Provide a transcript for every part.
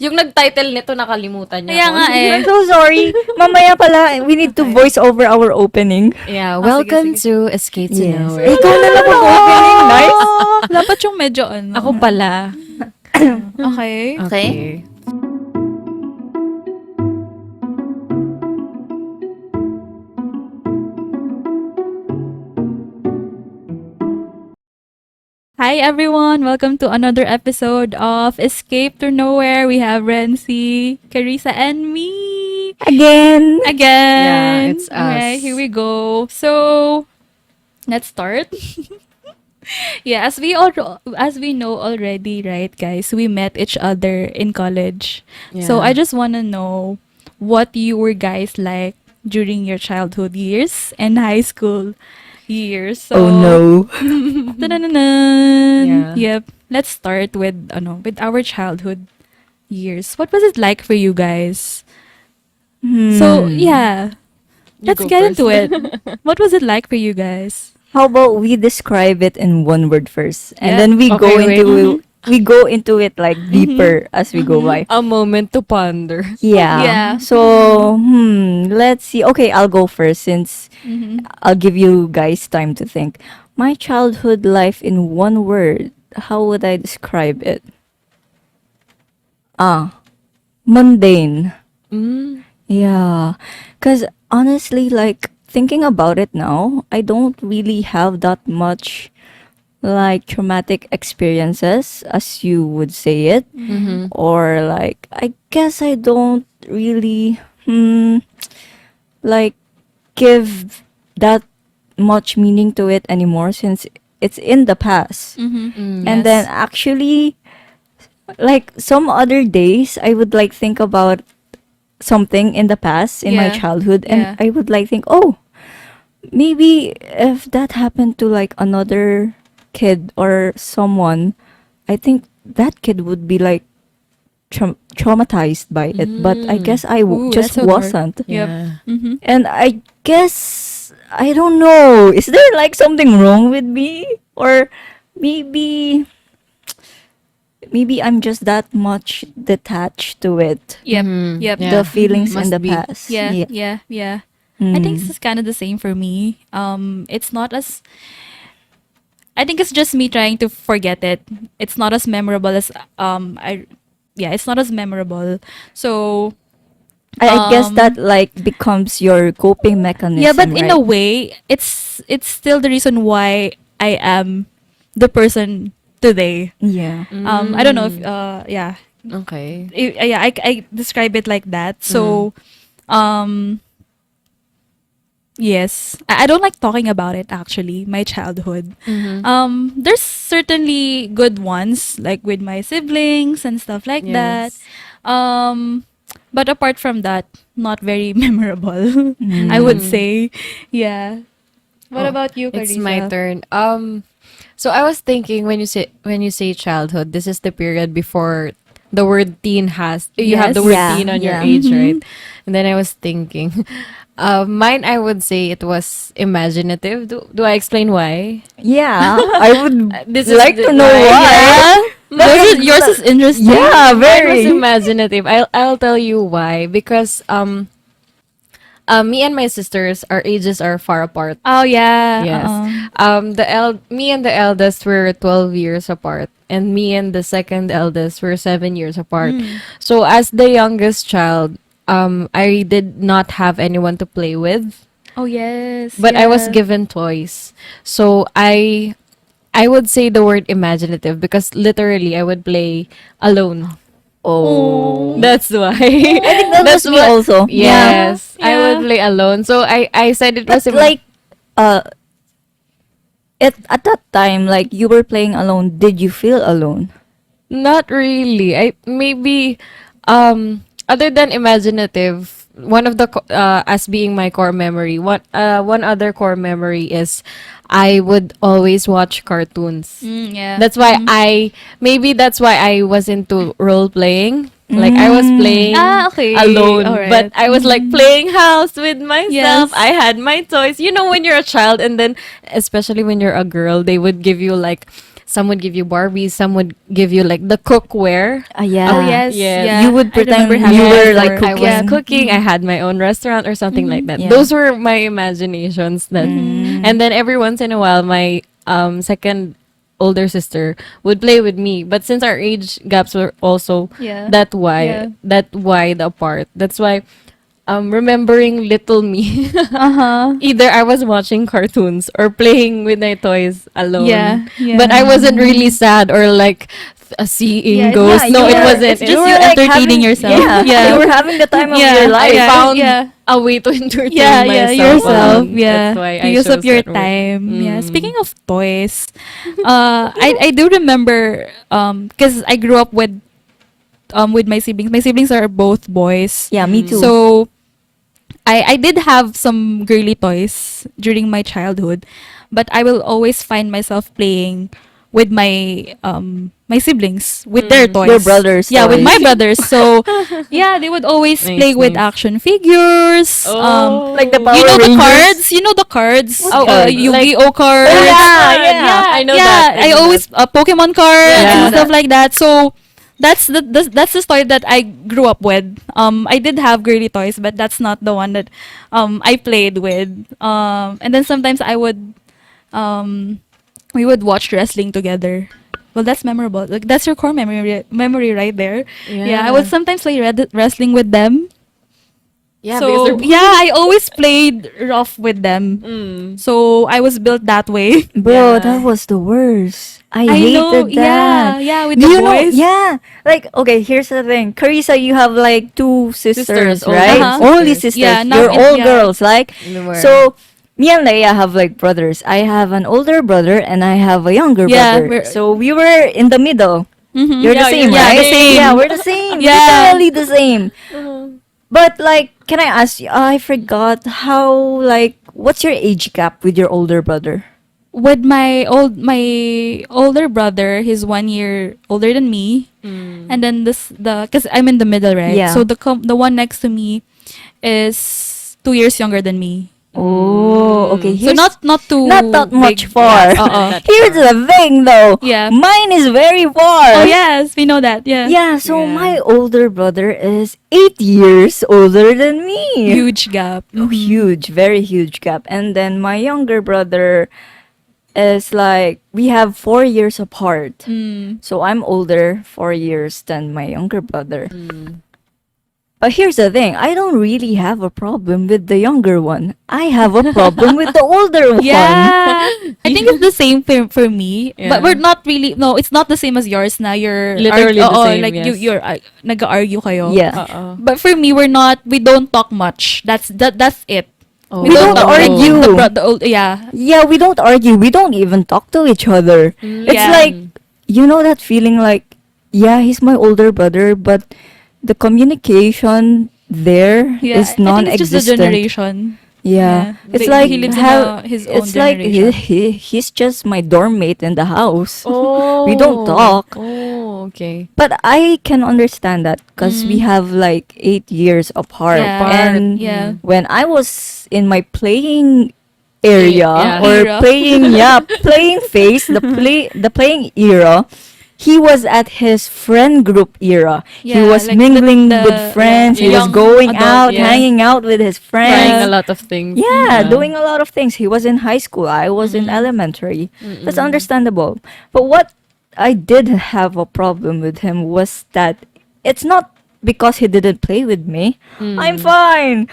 Yung nag-title nito, nakalimutan niya Kaya ako. nga eh. I'm so sorry. Mamaya pala, we need to voice over our opening. Yeah, sige, welcome sige. to Escape to Yes. Nowhere. Ikaw na lang mag-opening. Nice. Dapat yung medyo ano. Ako pala. Okay. Okay. Hi everyone! Welcome to another episode of Escape to Nowhere. We have Rency, Carissa, and me Again. again. Yeah, it's Alright, us. here we go. So, let's start. Yeah, as we know already, right, guys? We met each other in college. So Yeah. I just wanna know what you were guys like during your childhood years and high school years. So, Oh no. Ta-da-na-nan. Yeah. Yep. Let's start with with our childhood years. What was it like for you guys? So, yeah. You Let's go get first. into it. What was it like for you guys? How about we describe it in one word first, and Yeah. then we go Okay, wait. into it like deeper as we go by. A moment to ponder. Yeah. Yeah. So, let's see. Okay, I'll go first since Mm-hmm. I'll give you guys time to think. My childhood life in one word. How would I describe it? Mundane. Mm. Yeah. Cuz honestly, like thinking about it now, I don't really have that much like traumatic experiences as you would say it, Mm-hmm. or like I guess I don't really like give that much meaning to it anymore since it's in the past. Mm-hmm. And then actually, like some other days I would like think about something in the past in my Yeah. childhood, and Yeah. I would like think, oh, maybe if that happened to like another kid or someone, I think that kid would be like traumatized by it, but I guess I Ooh, just that's so dark. wasn't. Yep. Yeah. Mm-hmm. And I guess I don't know. Is there like something wrong with me, or maybe I'm just that much detached to it. Yep. Mhm. Yep. Yeah. The feelings in Must the be. past. Yeah. Yeah. Yeah. I think this is kind of the same for me. It's not as I think it's just me trying to forget it. It's not as memorable as it's not as memorable. So I guess Um, that like becomes your coping mechanism. yeah, but in right? a way, it's still the reason why I am the person today. Yeah. I don't know if Okay. I describe it like that. So um yes, I don't like talking about it actually, my childhood. Mm-hmm. There's certainly good ones like with my siblings and stuff like that. But apart from that, not very memorable. I would say. Yeah. What Oh, about you, Carissa? It's my turn. So I was thinking when you say childhood, this is the period before the word teen has you have the Yes. word Yeah, teen on your yeah. age, right? And then I was thinking, mine I would say it was imaginative. Do I explain why? Yeah. I would This is like the- to know why. Yours is interesting. Yeah, Mine was very. imaginative. I'll tell you why, because me and my sisters, our ages are far apart. Oh yeah. Yes. Uh-uh. Me and the eldest were 12 years apart, and me and the second eldest were 7 years apart. So as the youngest child, I did not have anyone to play with, Oh yes. but I was yeah. given toys. So I would say the word imaginative because literally I would play alone. Oh. That's why. I think that was me also. Yes, I Yeah. would play alone. So I said it was But like, at that time, like you were playing alone. Did you feel alone? Not really. I maybe other than imaginative, one of the as being my core memory, one other core memory is I would always watch cartoons. Yeah. That's why that's why I was into role playing. Like I was playing Okay. alone, Alright. but I was like playing house with myself. Yes. I had my toys. You know, when you're a child, and then especially when you're a girl, they would give you like some would give you Barbies, some would give you like the cookware. Yeah. Oh yes, Yes. yeah. You would I remember pretend having you that were, like, before. I was Yeah. cooking. I had my own restaurant or something like that. Yeah. Those were my imaginations. That, and then every once in a while, my second older sister would play with me. But since our age gaps were also Yeah. that wide apart, that's why remembering little me. Uh-huh. Either I was watching cartoons or playing with my toys alone. Yeah, yeah. But I wasn't really sad or like seeing Yeah, ghosts. yeah, no, you it were- wasn't. it's It just was- you like entertaining yourself. Yeah, Yeah. you were having the time of Yeah, your life. I found yeah. a way to entertain Yeah, myself. yourself. alone. Yeah, That's why to I use up chose your that word. time. Yeah. Mm. Speaking of toys, I do remember because I grew up with my siblings. My siblings are both boys. Yeah, me too. So I did have some girly toys during my childhood, but I will always find myself playing with my siblings with their toys. Your brothers' Yeah, with toys. my brothers. So yeah, they would always Nice, play with nice. action figures. Oh. Like the Power You know the Rangers? cards? You know the cards? What cards? Yu-Gi-Oh cards. Oh, yeah. I know yeah, that. I know always that. Pokemon cards Yeah. and stuff like that. So that's the toy that I grew up with. I did have girly toys, but that's not the one that I played with. And then sometimes we would watch wrestling together. Well, that's memorable. Like that's your core memory right there. Yeah, I would sometimes play wrestling with them. Yeah, So because yeah, I always played rough with them. Mm. So I was built that way. Bro, Yeah. that was the worst. I I hated know, that. yeah, with Do the you know? boys. Yeah. Like, okay, here's the thing. Carissa, you have like two sisters, Sisters, older right? Uh-huh. Only sisters. sisters. Yeah, now You're in- all yeah. girls, like. They were- So, me and Leia have like brothers. I have an older brother and I have a younger Yeah, brother. we're- So, we were in the middle. Mhm. You're Yeah, the same, you're right? the same. Yeah, we're the same. Yeah. Literally the same. But like, can I ask you? I forgot how like what's your age gap with your older brother? With my older brother, he's 1 year older than me, and then because I'm in the middle, right? Yeah. So the one next to me is 2 years younger than me. Oh, okay. So not too not that much big. far. Yeah, uh-uh. Here's the thing, though. Yeah. Mine is very far. Oh yes, we know that. Yeah. Yeah. So Yeah. my older brother is 8 years older than me. Huge gap. Oh, huge, very huge gap. And then my younger brother is like we have 4 years apart. Mm. So I'm older 4 years than my younger brother. But here's the thing, I don't really have a problem with the younger one. I have a problem with the older one. Yeah. I think it's the same for me. Yeah. But we're not really, no, it's not the same as yours na. You're Literally the oo, same, like yes. you're nag-argue kayo. Yeah. Uh-uh. But for me, we don't talk much. That's it. Oh. We don't talk like argue. yeah. Yeah, we don't argue. We don't even talk to each other. It's Yeah. like, you know that feeling like, yeah, he's my older brother, but the communication there Yeah. is I think it's just the non-existent. generation. Yeah. Yeah. It's He- like he lives in his own it's like generation. he's just my dorm mate in the house. Oh. We don't talk. Oh, okay. But I can understand that because we have like 8 years apart. Yeah. And Yeah. when I was in my playing area Yeah. or Era. playing phase, the playing era, he was at his friend group era. He Yeah, was like mingling the- with friends. yeah, He was young going adult, out, yeah. hanging out with his Trying a friends. lot of things. Yeah, doing a lot of things. He was in high school. I was in elementary. That's understandable. But what I did have a problem with him was that it's not because he didn't play with me. I'm fine.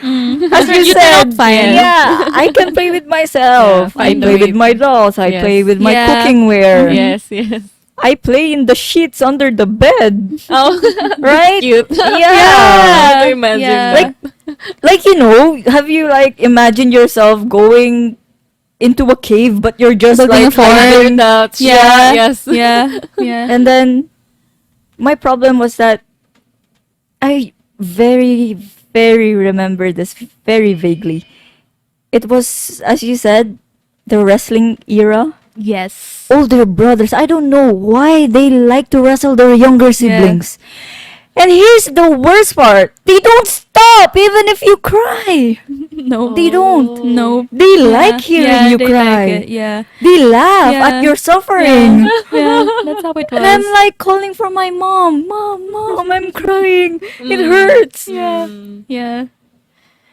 As you You said, cannot find. yeah, I can play with myself. Yeah, I find a play way. with my dolls. I Yes. play with my Yeah. cooking ware. Yes, yes. I play in the sheets under the bed. Oh, Right? cute. Yeah. I imagine. Yeah. Like, like you know, have you like imagined yourself going into a cave, but you're just Building like a fort. hiding? Yeah. Yes. Yeah. Yeah. And then my problem was that I very, very remember this very vaguely. It was, as you said, the wrestling era. Yes. Older brothers, I don't know why they like to wrestle their younger siblings. And here's the worst part. They don't stop even if you cry. No. They don't. No. They Yeah. like hearing you they cry. Like it. Yeah. They laugh Yeah. at your suffering. Yeah. That's how it was. And I'm like calling for my mom. Mom, I'm crying. It hurts. Yeah. Yeah.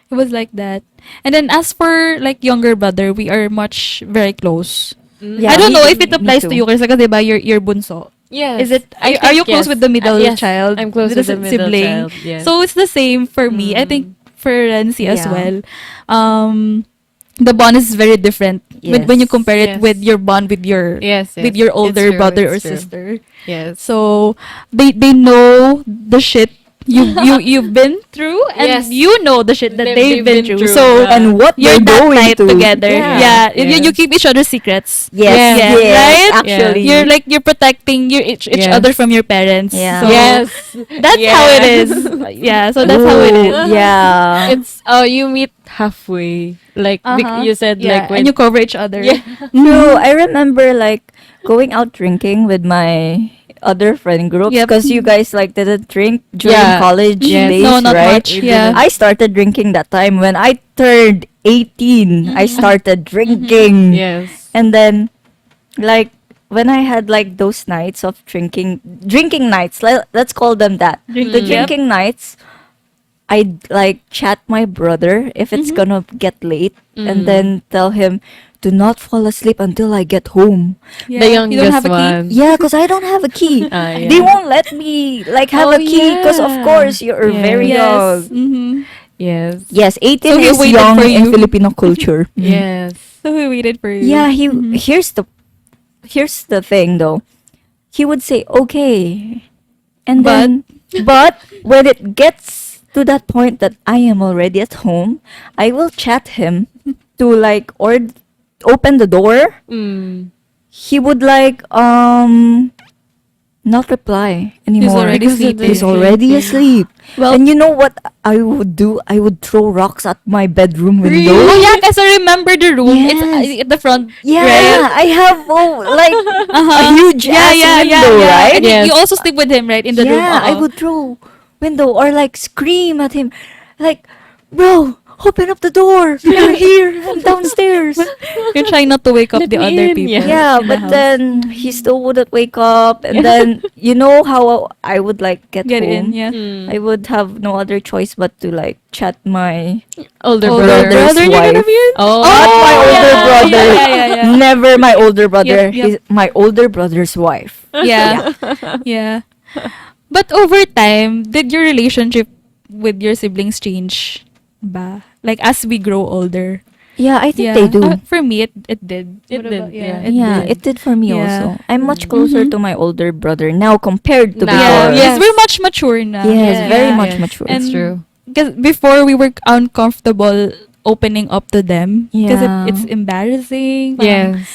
It was like that. And then as for like younger brother, we are much very close. Yeah, I don't me know too, if it me applies to too. you kasi diba you're bunso. Yes. Is it I are you think close yes. with the middle Yes, child? I'm close with the middle sibling. child. Yes. So it's the same for me. I think for Renzi as Yeah. well. The bond is very different when you Yes. compare it Yes. with your bond with your yes, with yes. your It's older true, brother or it's true. sister. Yes. So they know the shit you've been through, and Yes. you know the shit that they've been through. So yeah. And what you're they're that going tight to. together. Yeah. Yeah. You keep each other's secrets. Yes, Yeah. yes, Right? actually. You're protecting each Yes. other from your parents. Yeah. So yes. that's how it is. Yeah. So that's how it is. Ooh, Yeah. It's you meet halfway. Like you said, Yeah, like when and you cover each other. yeah. True. I remember like going out drinking with my other friend groups Yep. because you guys like didn't drink during Yeah. college Yes. days, No, not right? much. Yeah. I started drinking that time when I turned 18. I started drinking. Yes. And then like when I had like those nights of drinking nights, let's call them that. The Drinking, yep. drinking nights, I'd like chat my brother if it's gonna get late and then tell him, do not fall asleep until I get home. Yeah. The You youngest don't have a key? one. Yeah, because I don't have a key. Yeah. They won't let me like have Oh, a key because of yeah. course you're Yeah. very young. Yes. Mm-hmm. Yes. Yes, 18 So he is waited young for in you. Filipino culture. Yes. So we waited for you. Yeah, here's the thing though. He would say okay. And then but when it gets to that point that I am already at home, I will chat him to like or open the door. Mm. He would like not reply anymore. already Because of sleeping. the- He's already asleep. Well- and you know what I would do? I would throw rocks at my bedroom window. Oh yeah, because I remember the room. Yes. It's at the front. Yeah, Right? I have like a huge ass window, right? And Yes. you also sleep with him, right, in the room. Yeah, I would throw window or like scream at him, like, bro, open up the door. You're here. I'm downstairs. You're trying not to wake up Let the me other in, people. Yeah, in the but house. then he still wouldn't wake up. And then you know how I would like get Get home. in. Yeah. Mm. I would have no other choice but to like chat my Older Older brother. brother's you're gonna wife. be in? Oh. Not my older yeah, brother. yeah. Never my older brother. Yep, yep. He's my older brother's wife. Yeah. Yeah. But over time, did your relationship with your siblings change ba? Like as we grow older? Yeah, I think they do. For me, it did. It What did, about- yeah. Yeah, did. it did for me Yeah. also. I'm much closer Mhm. to my older brother now compared to Now, before. Yeah, yes. we're much mature now. Yes, Yeah. very Yeah. much Yes, mature. It's And- true. Because before we were uncomfortable opening up to them because Yeah. it's embarrassing. parang- Yes.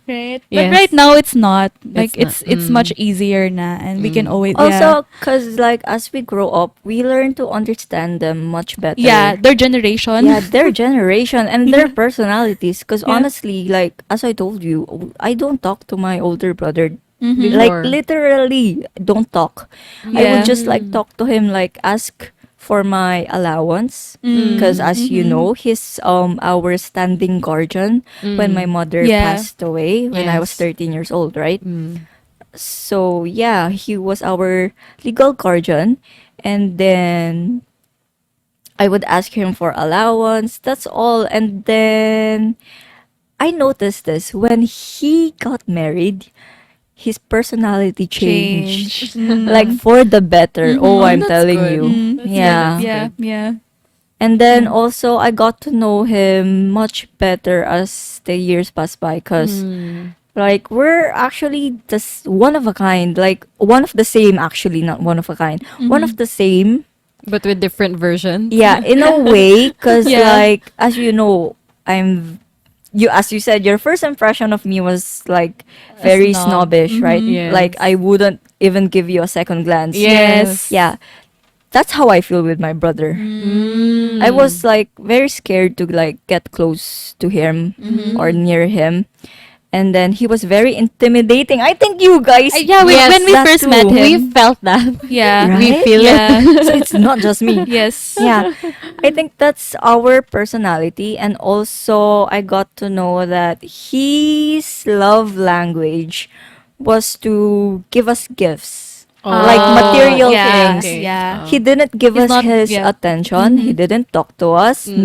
Right. Yes. But right now it's not. Like It's it's not. much easier na, and we can Mm. always Also, because like as we grow up, we learn to understand them much better. yeah, their generation. Yeah, their generation and their personalities. Because Yeah. honestly, like as I told you, I don't talk to my older brother. Mhm. Before. Like literally, don't talk. I Yeah. would just like talk to him, like ask for my allowance. Mm. Because as you Mhm. know, he's our standing guardian when my mother Yeah. passed away when I was Yes. 13 years old, right? Mm. So yeah, he was our legal guardian, and then I would ask him for allowance. That's all. And then I noticed this when he got married, his personality changed. Mm. Like for the better. Mhm. Oh, Oh, I'm that's telling good. you. Mm. That's Yeah. good. Yeah, yeah. And then also I got to know him much better as the years passed by, because Mm. like we're actually just one of a kind, like one of the same, actually not one of a kind, one of the same. But with different versions. Yeah, in a way, because Yeah. like as you know, as you said, your first impression of me was like very snob. snobbish, right? Yes. Like I wouldn't even give you a second glance. Yes. Yeah. That's how I feel with my brother. Mm. I was like very scared to like get close to him or near him, And then he was very intimidating. I think you guys Yeah, Yes, when we that first too. met him. We felt that. Yeah. Right? We feel Yeah. So it's not just me. Yes. Yeah. I think that's our personality, and also I got to know that his love language was to give us gifts. Like material yeah, things. yeah. He didn't give He's us not- his yeah. attention. He didn't talk to us. Mm.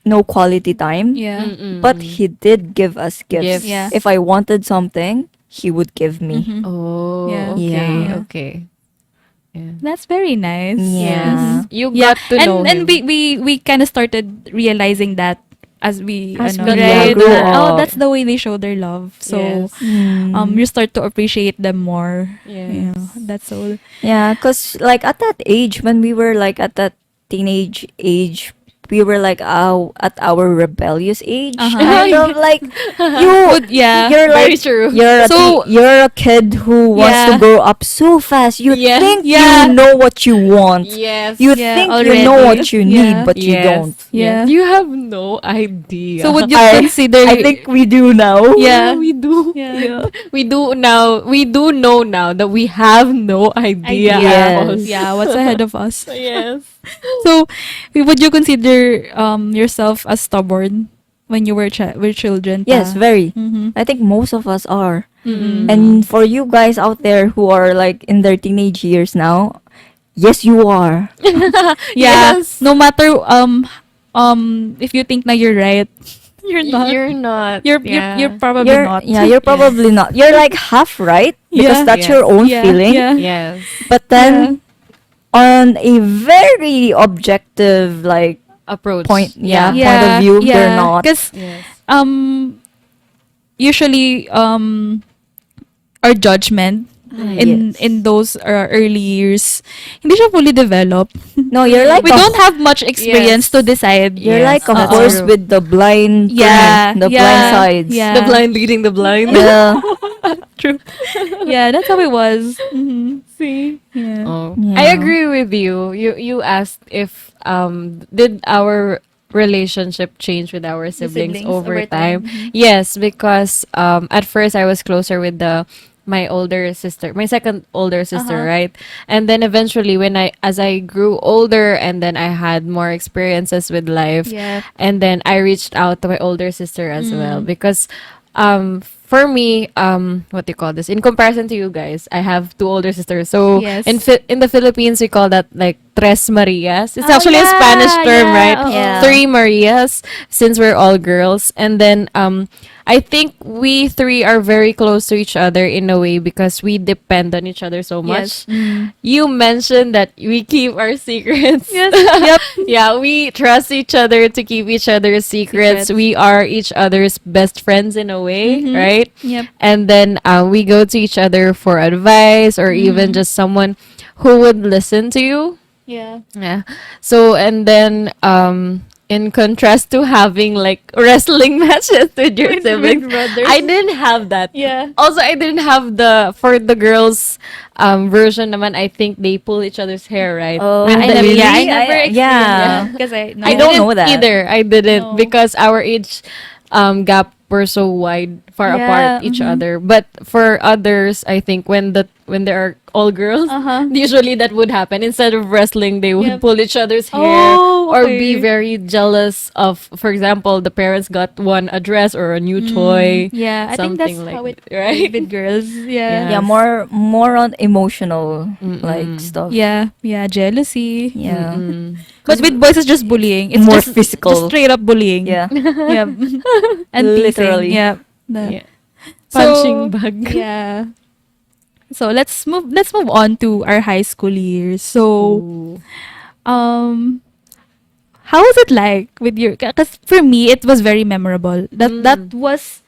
No quality time. Yeah. But he did give us gifts. Gifts. Yeah. If I wanted something, he would give me. Mhm. Oh, Yeah. okay, Yeah. okay. Yeah. That's very nice. Yeah. Yes. You Yeah. got to know and him. we kind of started realizing that as we As ano, we right? grew Oh, up. that's the way they show their love. So Yes. you start to appreciate them more. Yes. Yeah, that's all. Yeah, because like at that age, when we were like at that teenage age, we were like at our rebellious age. Uh-huh. Kind of like you. Yeah. You're Very like true. you're a kid who wants Yeah. to grow up so fast. You Yeah. think Yeah. you know what you want. Yes. You Yeah, think already. you know what you need, Yeah. but you don't. Yeah. Yes. You have no idea. So would you I- consider? I think we do now. Yeah. we do. Yeah. We do now. We do know now that we have no idea. Yes. at all. Yeah. What's ahead of us? Yes. So, would you consider yourself as stubborn when you were children? Yes, very. Mm-hmm. I think most of us are. Mm-mm. And for you guys out there who are like in their teenage years now, yes, you are. Yeah. Yes. No matter if you think na you're right, you're not. You're not. You're probably You're, not. yeah, you're probably not. You're like half right because Yeah. that's Yes. your own Yeah, feeling. yeah. Yes. But then on a very objective like Approach. point, yeah, Yeah. point of view, you're not. Because Yes. usually our judgment Yes. in those early years, hindi siya fully developed. No, you're like We a- don't have much experience Yes. to decide. You're Yes, like a that's horse true. with the blind Yeah, the yeah, blind sides. yeah. The blind leading the blind. Yeah. True. Yeah, that's how it was. Mm-hmm. See. Yeah. Oh. Yeah. I agree with you. You asked if did our relationship change with our siblings, siblings over over time? time. Yes, because at first I was closer with my older sister, my second older sister, Uh-huh. right? And then eventually as I grew older and then I had more experiences with life, Yeah. and then I reached out to my older sister as well Mm. because for me, what do you call this? In comparison to you guys, I have two older sisters. So Yes. in the Philippines, we call that like Tres Marias. It's Oh, actually a yeah, Spanish term, yeah, right? oo. Yeah. 3 Marias, since we're all girls. And then I think we three are very close to each other in a way because we depend on each other so much. Yes. Mm. You mentioned that we keep our secrets. Yes. Yep. Yeah, we trust each other to keep each other's secrets. Secrets. We are each other's best friends in a way, Mhm. right? Yep. And then we go to each other for advice or even just someone who would listen to you. Yeah. Yeah. So, and then in contrast to having like wrestling matches with your siblings, brothers. I didn't have that. Yeah. Also, I didn't have for the girls version naman, I think they pull each other's hair, right? Oh, With I the- never, really? yeah, I never I- experienced yeah. that because I I don't didn't know that. either. I didn't No. because our age gap were so wide, far Yeah, apart each other. But for others, I think when there are all girls, Uh-huh. usually that would happen. Instead of wrestling, they would Yep. pull each other's hair Oh, or be okay. very jealous of, for example, the parents got one a dress or a new toy. Yeah, I think that's something like how it that, right? with girls. Yeah. Yeah, Yes. more on emotional like Mm-mm. stuff. Yeah, jealousy. Yeah. Mm-mm. But with boys, it's just bullying. It's More just, physical. just straight up bullying. Yeah. yeah, and Literally. teasing. Yeah. Yeah. So- Punching bag. Yeah. So let's move on to our high school years. So Ooh. how was it like with your, because for me it was very memorable. That was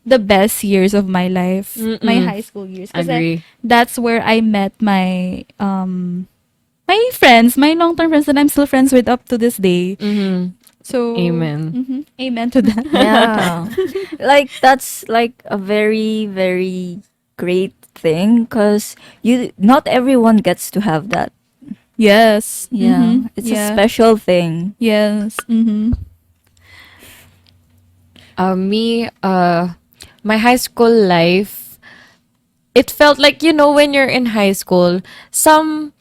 the best years of my life, my Mm-mm. high school years. Kasi Agree. that's where I met my my friends, my long-term friends that I'm still friends with up to this day. Mm-hmm. So Amen. Mhm. Amen to that. Yeah. Like that's like a very very great thing because not everyone gets to have that. Yes. Yeah. Mhm. It's Yeah. a special thing. Yes. Mm-hmm. Me, my high school life, it felt like, when you're in high school, some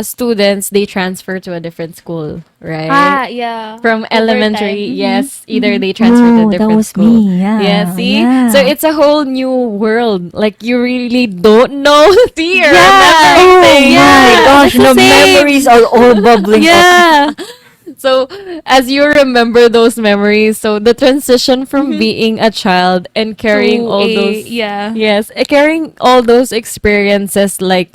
students, they transfer to a different school, right? Yeah. From Over elementary, time. yes, either they transfer to a Oh, that different was school. me. Yeah. Yeah, see? Yeah. So it's a whole new world. Like, you really don't know. See, you remember Oh everything. my gosh, it's the the same. memories are all bubbling up. Yeah. So, as you remember those memories, so the transition from being a child and carrying To all a- those, yeah. yes, carrying all those experiences, like,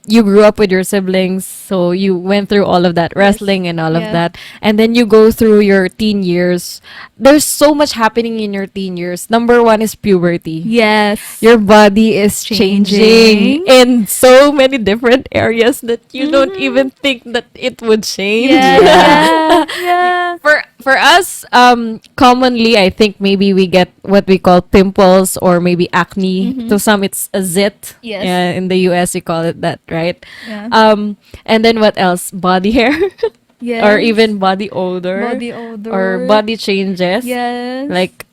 you grew up with your siblings, so you went through all of that wrestling and all of Yeah. that, and then you go through your teen years. There's so much happening in your teen years. Number one is puberty. Yes. Your body is changing Changing. in so many different areas that you don't even think that it would change. Yeah. Yeah. For us, commonly, I think maybe we get what we call pimples or maybe acne. To some, it's a zit. Yes. Yeah, in the US, you call it that, right? Yeah. And then what else? Body hair, Yes. or even body odor, Body odor. or body changes. Yes. Like,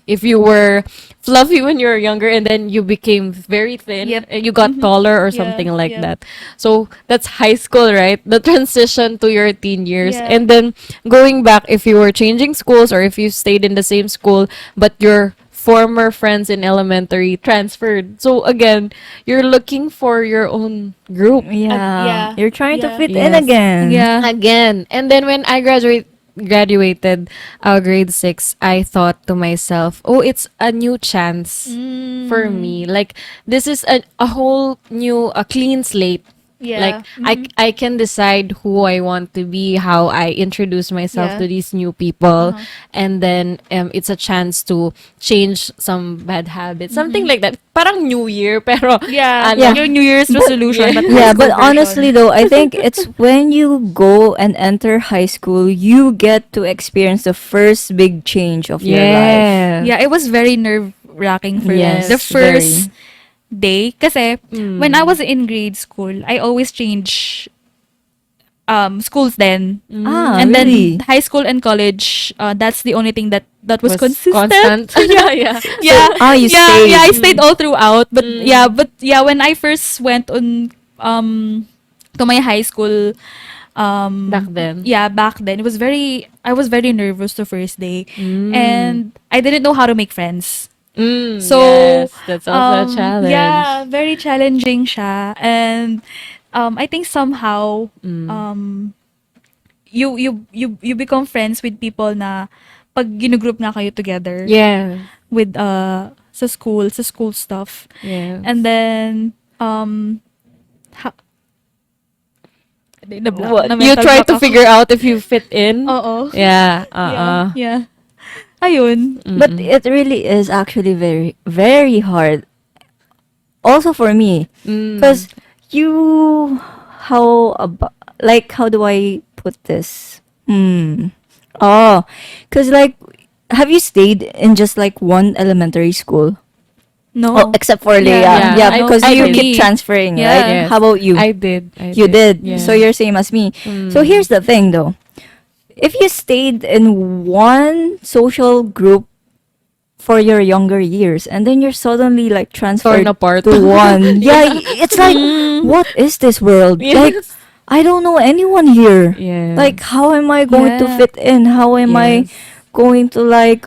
if you were fluffy when you were younger and then you became very thin, Yep. and you got taller or Yeah, something like yeah. that. So that's high school, right? The transition to your teen years. Yeah. And then going back, if you were changing schools or if you stayed in the same school, but your former friends in elementary transferred. So again, you're looking for your own group. Yeah. yeah. You're trying to Yeah. fit in Yes. again. Yeah. Again. And then when I graduated grade 6, I thought to myself, oh, it's a new chance for me. Like, this is a whole new, a clean slate. Yeah. Like, I can decide who I want to be, how I introduce myself Yeah. to these new people, and then it's a chance to change some bad habits, something like that. Parang New Year, pero Yeah. ano, Your New Year's resolution. But Yeah, high but school version. honestly though, I think it's when you go and enter high school, you get to experience the first big change of your life. Yeah, it was very nerve wracking for Yes, the first day. Kasi when I was in grade school, I always change schools then. Ah, And really? then high school and college, that's the only thing that was consistent. constant. yeah. Yeah. You yeah, stayed. yeah, I stayed all throughout. But yeah, when I first went on to my high school Back then. yeah, back then I was very nervous the first day. And I didn't know how to make friends. So yes, that's also a challenge. Yeah, very challenging siya. And I think somehow you become friends with people na pag ginugroup na kayo together Yeah. with sa school stuff. Yeah. And then You try to figure out if you fit in. Oo. Yeah. Yeah. Ayun. But it really is actually very, very hard. Also for me, because how do I put this? Oh, because like, have you stayed in just like one elementary school? No. Oh, except for Leah. Yeah. Yeah, I- because I you did. keep transferring, Yeah. right? Yes. How about you? I did. You did. Yeah. So you're same as me. So here's the thing though. If you stayed in one social group for your younger years and then you're suddenly like transferred Torn apart. to one. Yeah, it's like what is this world? Like Yes. I don't know anyone here. Yeah. Like how am I going to Yeah. fit in? How am I Yes. going to like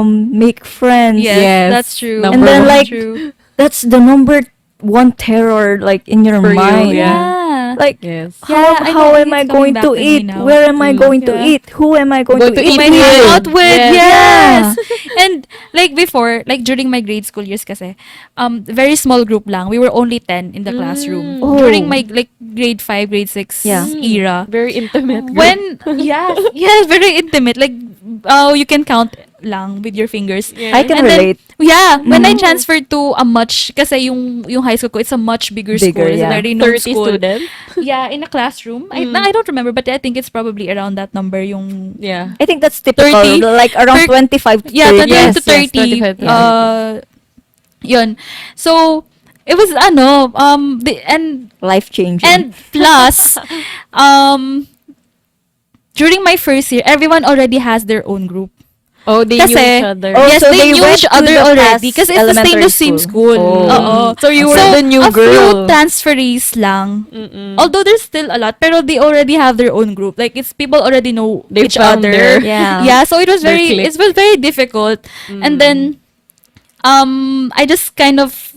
make friends? Yes, Yes. that's true. And then, That's like, true. That's the number one terror like in your For you, mind. yeah. Like Yes. Yeah, I how know, am I it's going coming to back to me eat? now. Where am I going to Yeah. eat? Who am I going Going to to eat eat My with? with? out with, Yes. And like before, like during my grade school years kasi, very small group lang. We were only 10 in the classroom. Oh. During my like grade 5, grade 6 Yeah. era. Very intimate. When, yes, very intimate. Like, you can count lang with your fingers. Yeah. I can And then, relate. yeah, when I transferred to a much, kasi yung high school ko, it's a much bigger school. Bigger, It's yeah. a very known 30 school. students. Yeah, in a classroom. I don't remember, but I think it's probably around that number yung Yeah. I think that's typical. 30? Like around 25 to yeah, 30. 20 Yes, to yes, 30. 25 to 30. Yun. So, it was and Life changing. plus during my first year, everyone already has their own group. Oh, they knew Kasi- each other. Oh, yes, so they they knew went each to other the already past because it's the same elementary school. school. Oh. Oo. So you were the new a girl. few transferees lang. Mm-mm. Although there's still a lot, pero they already have their own group. Like it's people already know They each found other. their- Yeah. Yeah, so it was Their very clique. it was very difficult. And then I just kind of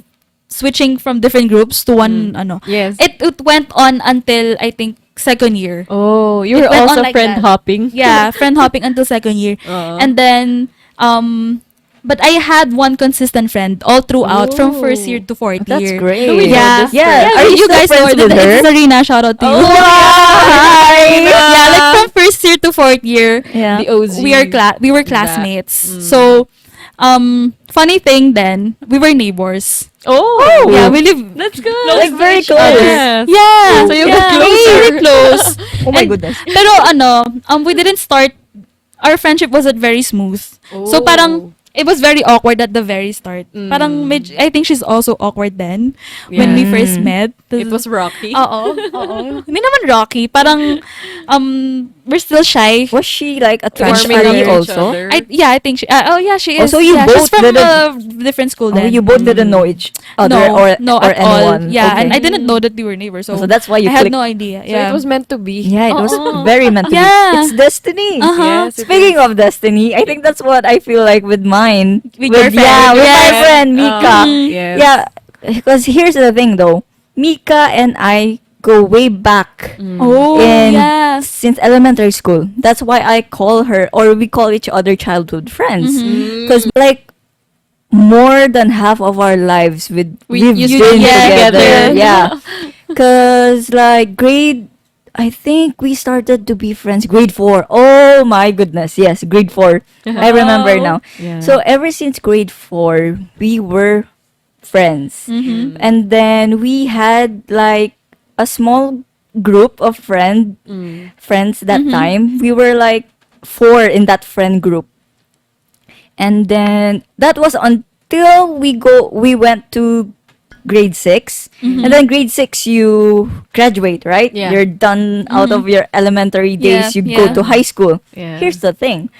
switching from different groups to one ano. Yes. It went on until I think second year. Oh, you It were went on also like friend that. hopping. Yeah, friend hopping until second year. Uh-huh. And then but I had one consistent friend all throughout from first year to fourth That's year. great. Do we know Yeah. this Yeah. friend? Are you still guys know friends with that her? it's Sarina, shout out to you. Oh, Hi. Yeah, like from first year to fourth year, Yeah. The OG. we were classmates. So funny thing then, we were neighbors. Oh. Yeah, we live That's good. Like, very close. Yes. yeah, So you yeah, got closer. very close. Oh my And- goodness. Pero we didn't start, our friendship wasn't very smooth. So Oh. parang, it was very awkward at the very start. Mm. Parang, I think she's also awkward then, when we Yeah. first met. It was rocky. Oo, oo. Hindi naman rocky. Parang, we're still shy. Was she like a Warming up transferee each also? other. I think she, she Oh, is. so you yeah, both she's from didn't- a different school Oh, then. you both didn't know each other no, or at anyone. all. Yeah, Okay. and I didn't know that they were neighbors. So, So that's why you I had clicked. no idea. So Yeah. it was meant to be. Yeah, it was Oo. very meant to Yeah. be. It's destiny. Uh-huh. Yes, it Speaking of destiny, I think that's what I feel like with mine. With your friend. Yeah, with my Yes. friend Mika. Yes. Yeah, because here's the thing though. Mika and I go way back Oh, in yeah. since elementary school. That's why I call her, or we call each other, childhood friends. Mm-hmm. Because like more than half of our lives we've you been yeah, together. together. Yeah. Because like I think we started to be friends grade 4. Oh my goodness. Yes, grade 4. I remember Oh. now. Yeah. So ever since grade 4, we were friends. Mm-hmm. And then we had like a small group of friends that time. We were like 4 in that friend group. And then that was until we went to grade 6. And then grade 6 you graduate, right? Yeah. You're done out of your elementary days, Yeah, you go yeah. to high school. Yeah. Here's the thing.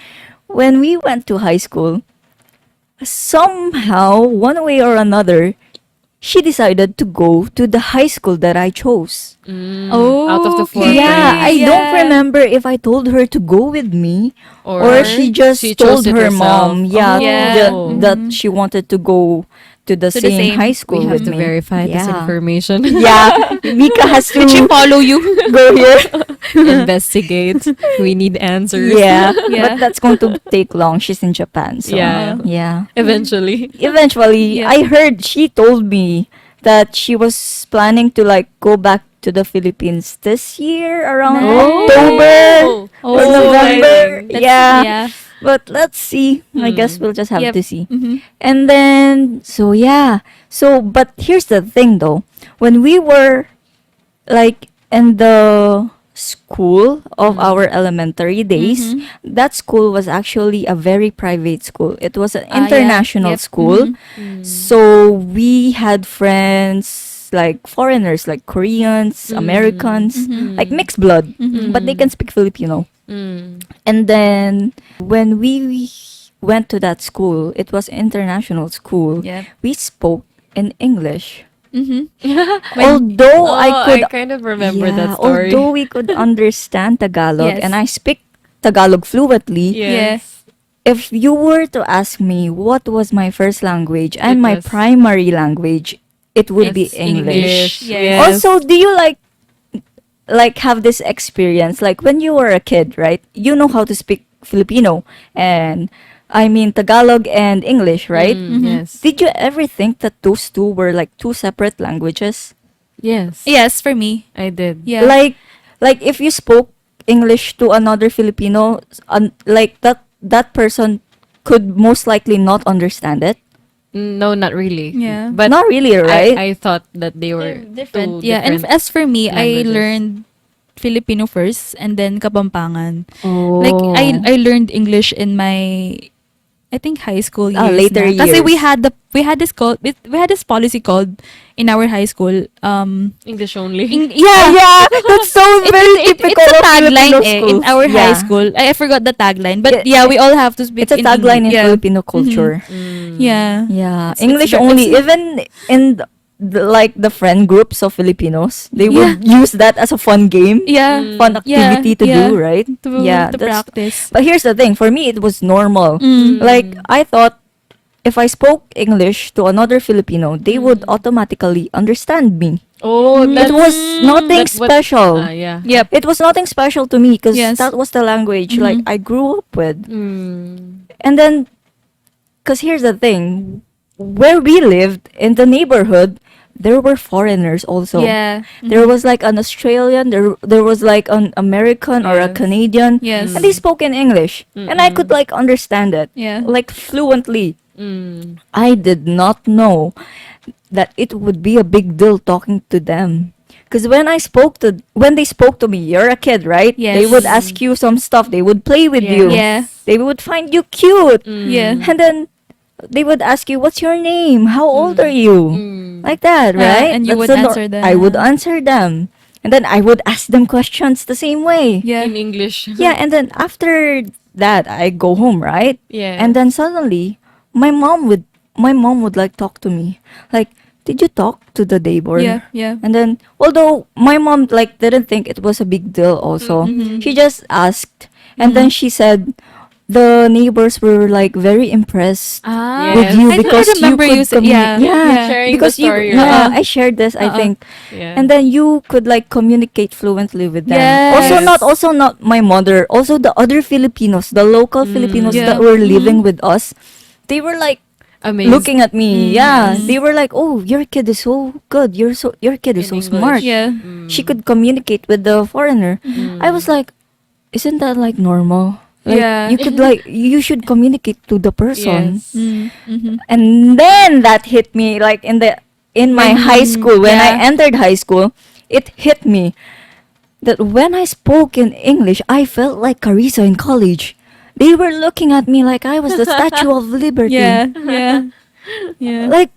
When we went to high school, somehow, one way or another, she decided to go to the high school that I chose. Oh, Out of the four okay. Yeah, I Yeah. don't remember if I told her to go with me or she just she told chose it her herself. mom, yeah, Yeah. that she wanted to go to the To the same same- high school We have with to me. verify this Yeah. information. Yeah, Mika has to Did she follow you? go here. Investigate. We need answers. Yeah, Yeah. but that's going to take long. She's in Japan, so Yeah. yeah. Eventually. Eventually, Yeah. I heard she told me that she was planning to like go back to the Philippines this year around Nice. October Oh, or November. That's- Yeah. But let's see. I guess we'll just have Yep. to see. Mhm. And then, so yeah. So, but here's the thing though. When we were like in the school of our elementary days, that school was actually a very private school. It was an Ah, yeah. international Yep. school. Mhm. So we had friends like foreigners, like Koreans, Americans, like mixed blood, but they can speak Filipino. And then when we went to that school, it was international school. Yeah. We spoke in English. Mhm. Although Oh, I could kind of remember yeah, that story. although we could understand Tagalog Yes. and I speak Tagalog fluently, Yes. if you were to ask me what was my first language and It my was- primary language, it would be It's English. Yes. Also, do you like have this experience like when you were a kid, right? You know how to speak Filipino and I mean Tagalog and English, right? Yes. Did you ever think that those two were like two separate languages? Yes. Yes, for me. I did. Yeah. Like if you spoke English to another Filipino, like that person could most likely not understand it. No, not really. Yeah. But Not really, right? I thought that they were different. two Yeah, and different as for me, I languages. learned Filipino first and then Kapampangan. Oh. Like I learned English in my I think high school Ah, years later na. Kasi we years. had this policy called in our high school. English only. Yeah, that's so very typical it's a of tagline Filipino in schools. our high Yeah. school. I forgot the tagline, but Yeah, yeah, we all have to speak. It's a tagline in Yeah. Filipino culture. Yeah. Yeah, It's English ver- only. it's- Even in like the friend groups of Filipinos, they would use that as a fun game, Yeah. fun activity to yeah. do, right? To practice. But here's the thing: for me, it was normal. Like I thought, if I spoke English to another Filipino, they would automatically understand me. Oh, It that's was nothing that's what- special. yeah. Yep. It was nothing special to me because Yes. that was the language like I grew up with. Mm. And then, because here's the thing, where we lived in the neighborhood, there were foreigners also. Yeah. There was like an Australian, there was like an American or a Yes. Canadian, Yes. and they spoke in English, and I could like understand it, Yeah. like fluently. Mm. I did not know that it would be a big deal talking to them. Because when they spoke to me, you're a kid, right? They Yes. would ask you some stuff. They would play with you. Yeah. They would find you cute. Yeah. And then they would ask you, "What's your name? How old are you?" Like that, Yeah, right? and you would the answer them. I would answer them. And then I would ask them questions the same way. Yeah. In English. Yeah, and then after that, I go home, right? Yeah. And then suddenly, my mom would like talk to me. Like, "Did you talk to the neighbor?" Yeah. Yeah. And then, although my mom like didn't think it was a big deal also, she just asked. And then she said the neighbors were like very impressed Ah. with you Yes. because I remember you you could said, yeah. yeah, Sharing because the story, you yeah, right? I shared this I think. Yeah. And then you could like communicate fluently with them. Yes. Also not my mother, also the other Filipinos, the local Filipinos Yeah. that were living with us. They were like Amazing. looking at me. Yeah, they were like, "Oh, your kid is so good. Your kid is In so English. smart." Yeah. She could communicate with the foreigner. I was like, "Isn't that like normal? Like, Yeah. you should communicate to the person." Yes. And then that hit me like in my high school when I Yeah. entered high school. It hit me that when I spoke in English, I felt like Carissa in college. They were looking at me like I was the Statue of Liberty. Yeah. Yeah. Yeah. Like,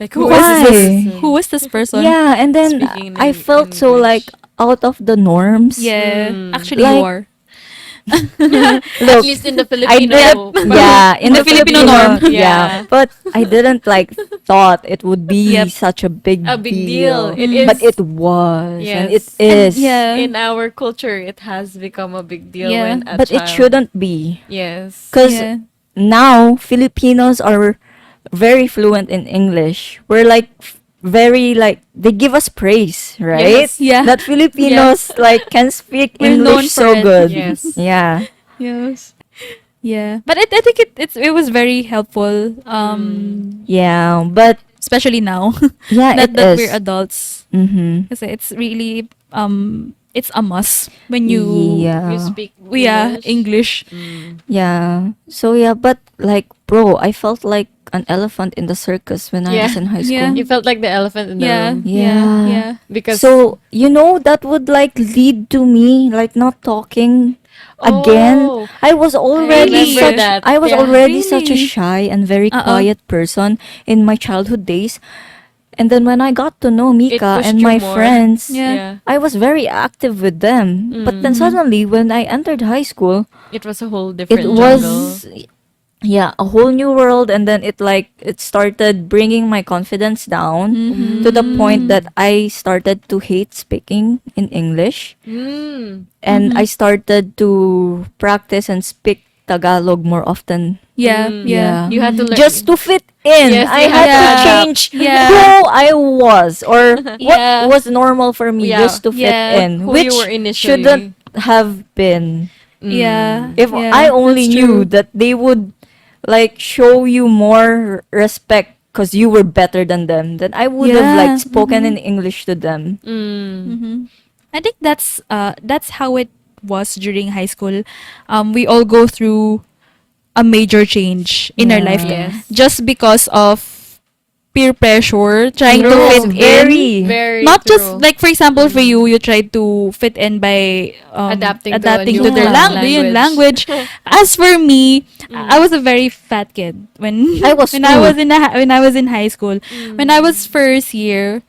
Like Who who is why? this? Who is this person? yeah, and then Speaking I in felt so English. like out of the norms. Yeah. Mm. Actually, Like- you are. At least in the I Filipino. did, yeah, in the Filipino Filipino norm. yeah. But I didn't like thought it would be Yep. such a big A big deal. It But is. it was, and it Yes. is. Yeah. In our culture, it has become a big deal Yeah. when a But it child- shouldn't be, Yes. because Yeah. now Filipinos are very fluent in English. We're like very like they give us praise, right? Yes. Yeah. That Filipinos like can speak We're known English for so it. good. Yes. Yeah. Yes. Yeah. But I think it was very helpful. Yeah. But Especially now. yeah, Not it that is. we're adults. Mm-hmm. Kasi it's really it's a must when you Yeah. You speak English. Yeah. So yeah, but like bro, I felt like an elephant in the circus when I Yeah. was in high Yeah. school. You felt like the elephant in the Yeah. room. Yeah. Yeah. Because So, that would like lead to me like not talking again. Oh, I was already remember such that. I was Yeah. already such a Really? shy and very Uh-uh. quiet person in my childhood days. And then when I got to know Mika pushed and you my more. friends, Yeah. I was very active with them. But then suddenly when I entered high school, It was a whole different it jungle. was a whole new world, and then it started bringing my confidence down to the point that I started to hate speaking in English, and I started to practice and speak Tagalog more often. Yeah. Yeah. You had to learn Just to fit in. Yes, I you had had to to adapt. change Yeah. who I was or Yeah. what was normal for me Yeah. just to fit Yeah. in, Who which you were initially. shouldn't have been. Yeah. If Yeah, I only that's knew true. that they would like show you more respect because you were better than them, then I would have Yeah, like spoken in English to them. I think that's how it was during high school. We all go through a major change in our life Yeah. Yes. just because of peer pressure, trying to True. fit in. Very Not true. just like, for example, for you tried to fit in by Adapting to a adapting new to their language. language. As for me, I was a very fat kid when I was when I too. was when I was in high school. When I was first year,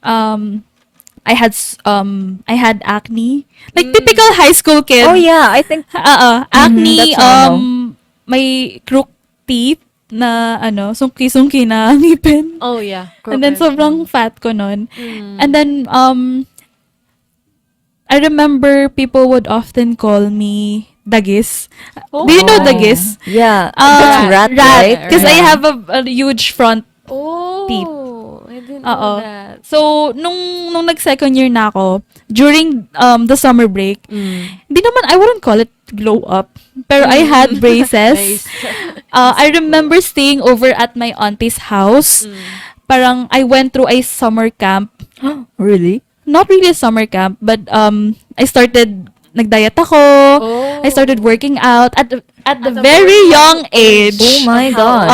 I had acne, like typical high school kid. Oh yeah, I think Acne, that's normal. may crook teeth na sungki-sungki na ngipin. Oh yeah. And then Crooked. sobrang fat ko nun. Mm. And then I remember people would often call me Dagis. Do you know Oh. Dagis? Yeah, that's rat, right? Because I Rat. have a huge front. Oh. Teeth. I didn't Oo. know that. So, nung nag-second year na ako, during the summer break, hindi naman, I wouldn't call it glow up. Pero I had braces. Nice. I remember staying over at my auntie's house. Parang I went through a summer camp. Really? Not really a summer camp, but I started nag-diet ako. Oh. I started working out at the At a very very young young age. Oh my god.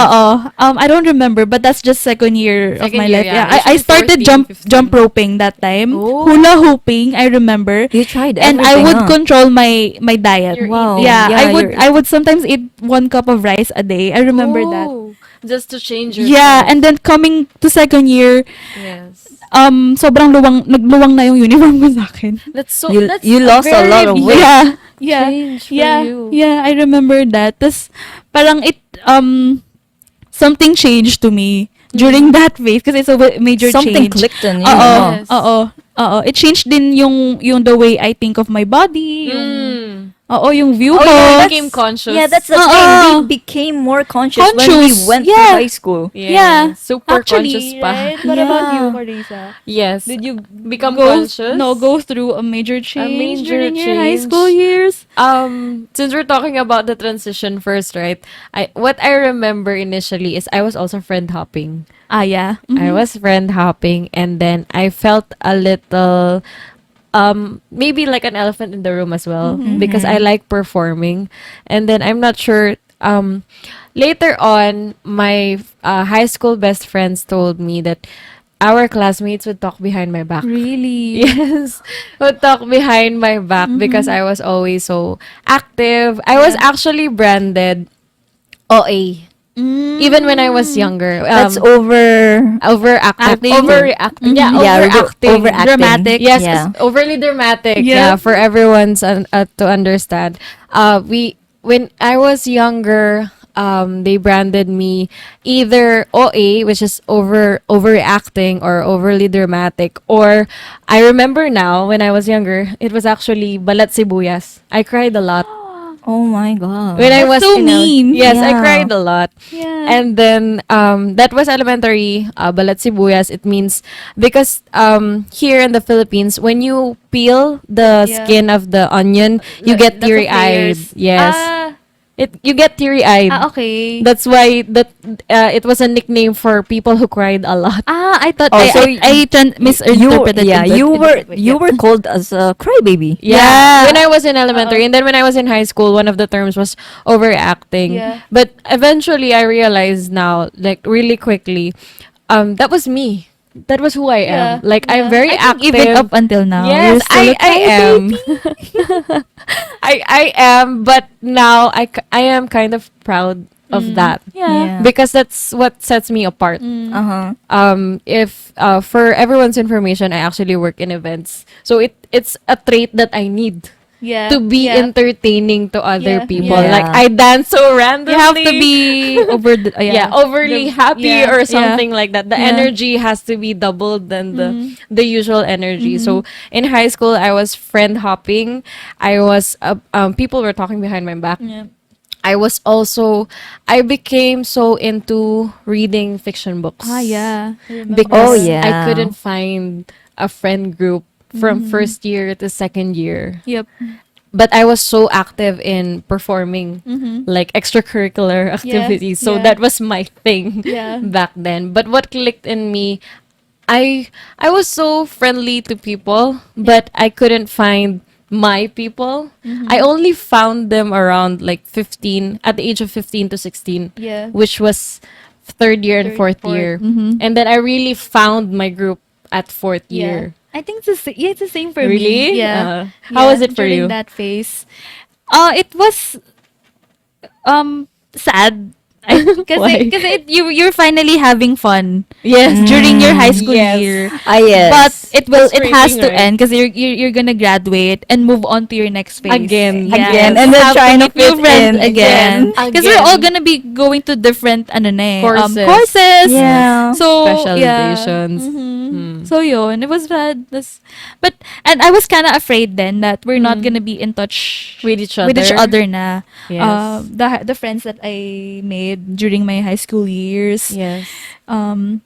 I don't remember, but that's just second year of Second my year, life. yeah. I Usually started 14, 15. jump roping that time. Oh. Hula hooping, I remember. You tried And everything, I would huh? control my diet. Your Wow. Yeah, Yeah, I would sometimes eat 1 cup of rice a day. I remember that. Oh, just to change your Yeah, and then coming to second year, yes. sobrang nagluwang na yung uniform ko sa akin. That's so You- that's you lost a very lot of big weight. Yeah. change for Yeah. you. Yeah, I remember that. Tas parang something changed to me during that phase because it's a major Something change. clicked in you. Oo. huh? Yes. Oo. It changed din yung the way I think of my body, yung yung view Oh, ko. yeah, that's- became conscious. Yeah, that's the Oo. thing. We became more conscious when we Conscious, went yeah. to high school. Yeah. Super Actually, conscious pa. right? What about you, Yeah. Carissa? Yes. Did you become go, conscious? No, go through a major change major during your high change. school years? Since we're talking about the transition first, right? What I remember initially is I was also friend hopping. Yeah. I was friend hopping, and then I felt a little maybe like an elephant in the room as well, because I like performing. And then I'm not sure, later on my high school best friends told me that our classmates would talk behind my back. Really? Yes, would talk behind my back because I was always so active. I was actually branded OA even when I was younger. That's overacting. Overacting. Overreacting. Yeah, Yeah, overacting. overacting. Dramatic. Yes, Yeah. it's overly dramatic. Yeah. Yeah, for everyone's to understand. When I was younger, they branded me either OA, which is overreacting or overly dramatic, or I remember now when I was younger, it was actually balat sibuyas. I cried a lot. Oh my god. When I was so in mean. yes, I Yeah. cried a lot. Yeah. And then that was elementary, balat sibuyas. It means because here in the Philippines, when you peel the Yeah. skin of the onion, you get That's teary eyed. affairs. Yes, you get teary eyed. Okay. That's why it was a nickname for people who cried a lot. I thought Oh, so I misinterpreted. You were called as a crybaby. Yeah, when I was in elementary, and then when I was in high school, one of the terms was overacting. Yeah. But eventually, I realized now, like really quickly, that was me. That was who I am. Like I'm very I think active. even up until now. Yes, you're still a I am. crybaby. I am, but now I am kind of proud of that Yeah. because that's what sets me apart. Uh-huh. If for everyone's information, I actually work in events, so it's a trait that I need Yeah. to be entertaining to other Yeah. people. Yeah. Like I dance so randomly. You have to be over the overly happy yeah, or yeah. something like that. The Yeah. energy has to be doubled than the usual energy. So in high school, I was friend hopping. I was people were talking behind my back. Yeah. I became so into reading fiction books. Yeah. Because Oh, yeah. I couldn't find a friend group from first year to second year. Yep. But I was so active in performing like extracurricular activities. So yeah. that was my thing Yeah. back then. But what clicked in me, I was so friendly to people, but I couldn't find my people. I only found them around like 15, at the age of 15 to 16, Yeah. which was third year and fourth year. Mhm. And then I really found my group at fourth year. I think it's the same for Really? me. Yeah. How was it for during you? that phase? It was sad. Why? Because you're finally having fun Yes. during your high school Yes. year. Ah, yes. But it has Frustrating, to right? end because you're gonna graduate and move on to your next phase Again. Yeah. Again, Yes. and then Have to trying to meet new fit friends in again again. because we're all Again. gonna be going to different Courses. courses. Yeah. So Specializations. So yun, it was bad. And I was kind of afraid then that we're not gonna be in touch With each with each other. other na. Yes. The friends that I made during my high school years. Yes.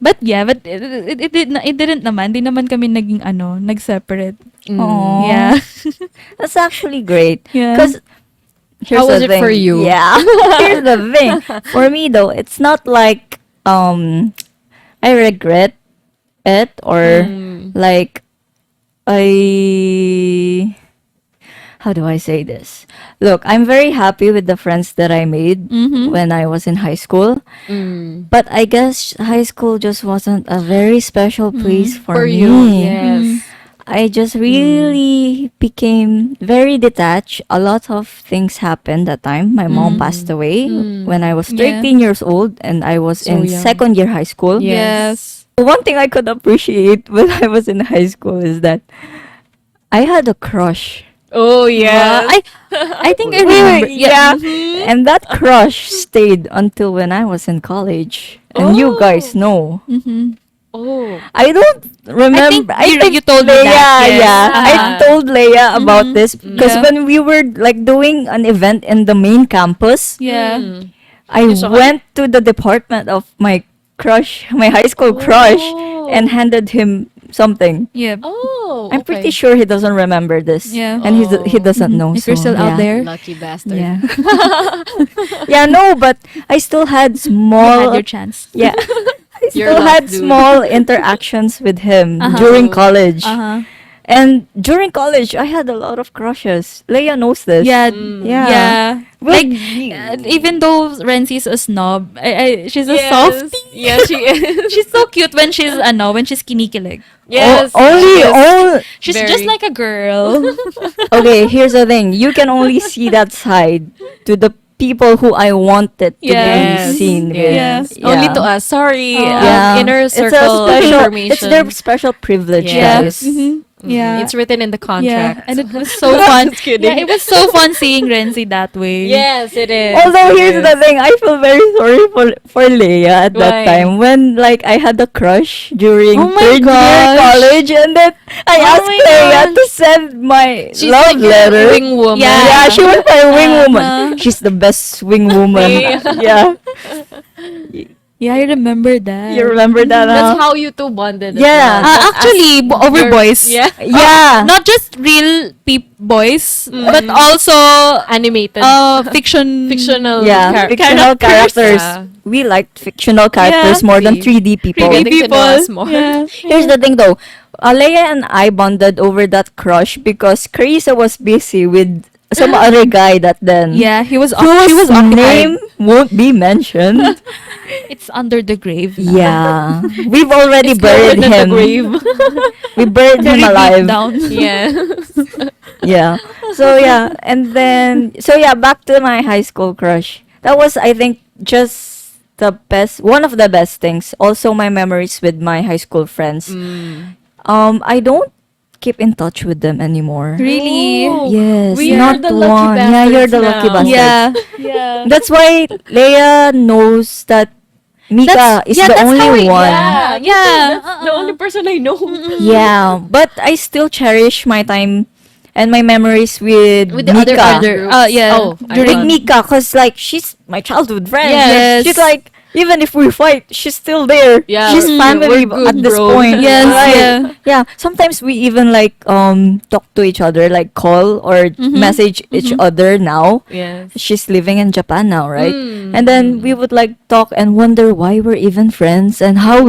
But it didn't naman. Di naman kami nag-separate. Aw. Yeah. That's actually great. Yeah. Because How was it for you? Yeah. Here's the thing. For me though, it's not like I regret it or like I how do I say this? Look, I'm very happy with the friends that I made when I was in high school. But I guess high school just wasn't a very special place for me. you. Yes. I just really became very detached. A lot of things happened that time. My mom passed away when I was 13 years old and I was So in young. second year high school. Yes. One thing I could appreciate when I was in high school is that I had a crush. Oh, yeah. I think I remember. Yeah. And that crush stayed until when I was in college. And you guys know. Mhm. Oh. I don't remember. I think you told me Leia, that, yes. yeah. I Uh-huh. told Leia about this because Yeah. when we were like doing an event in the main campus, Yeah. I saw went to the department of my crush, my high school crush, Oh. and handed him something. Yeah. Oh. I'm pretty sure he doesn't remember this. Yeah. And he Oh. doesn't know. If you're so, still out yeah. there. Lucky bastard. Yeah. Yeah, no, but I still had You small had your chance. yeah. I Your still luck, had dude. small interactions with him Uh-huh. during college. Uh-huh. And during college, I had a lot of crushes. Leia knows this. Yeah. Yeah. Yeah. Well, Like even though Renzi's a snob, she's a Yes. softie. Yeah, she is. She's so cute when she's kinikilig. Yes. She's Very. just like a girl. Okay, here's the thing. You can only see that side to the people who I wanted to Yes. be seen with. Yes. Yeah. Only to us. Sorry. Yeah. Inner It's a circle special, information. it's their special privilege, Yes. guys. Yeah. It's written in the contract. Yeah. And it was so fun. Just kidding. Yeah, it was so fun seeing Renzi that way. Yes, it is. Although It here's is. the thing, I feel very sorry for Leia at that Why? time when like I had a crush during Oh my third year gosh. college and then I Oh asked my Leia gosh. to send my She's love like your letter. wing woman. Yeah. Yeah, she was my wing woman. Uh-huh. She's the best wing woman. Yeah. Yeah. Yeah, I remember that. You remember that? That's huh? how you two bonded. as Yeah. well. Actually, over Your- boys. Yeah. Yeah. Not just real boys, but also Animated. fictional. Yeah, fictional characters. Yeah. We liked fictional characters Yeah. more than 3D. 3D people. 3D Getting to know us more. Yeah. Here's the thing though. Leia and I bonded over that crush because Carissa was busy with some other guy that then. Yeah, he was Whose occupied. name won't be mentioned. It's under the grave. now. Yeah. We've already It's buried lower than the him. grave. We buried him Very deep alive. down. Yeah. Yeah. So yeah, and then back to my high school crush. That was I think just the best one of the best things. Also my memories with my high school friends. I don't keep in touch with them anymore. Really? Oh. Yes, We are not the lucky one. Yeah, you're the bastards lucky now. bastard. Yeah. Yeah. That's why Leia knows that Mika is the that's how only we- one. Yeah. Yeah. That's the only person I know. Yeah, but I still cherish my time and my memories with With the Mika. other groups. yeah. Oh, With I Mika, cause like she's my childhood friend. Yes. She's like even if we fight, she's still there. Yeah, She's we're- family we're good, at this bro. point. Yes, Right. yeah. Yeah. Sometimes we even like talk to each other, like call or message each other now. Yes. She's living in Japan now, right? Mm. And then we would like talk and wonder why we're even friends and how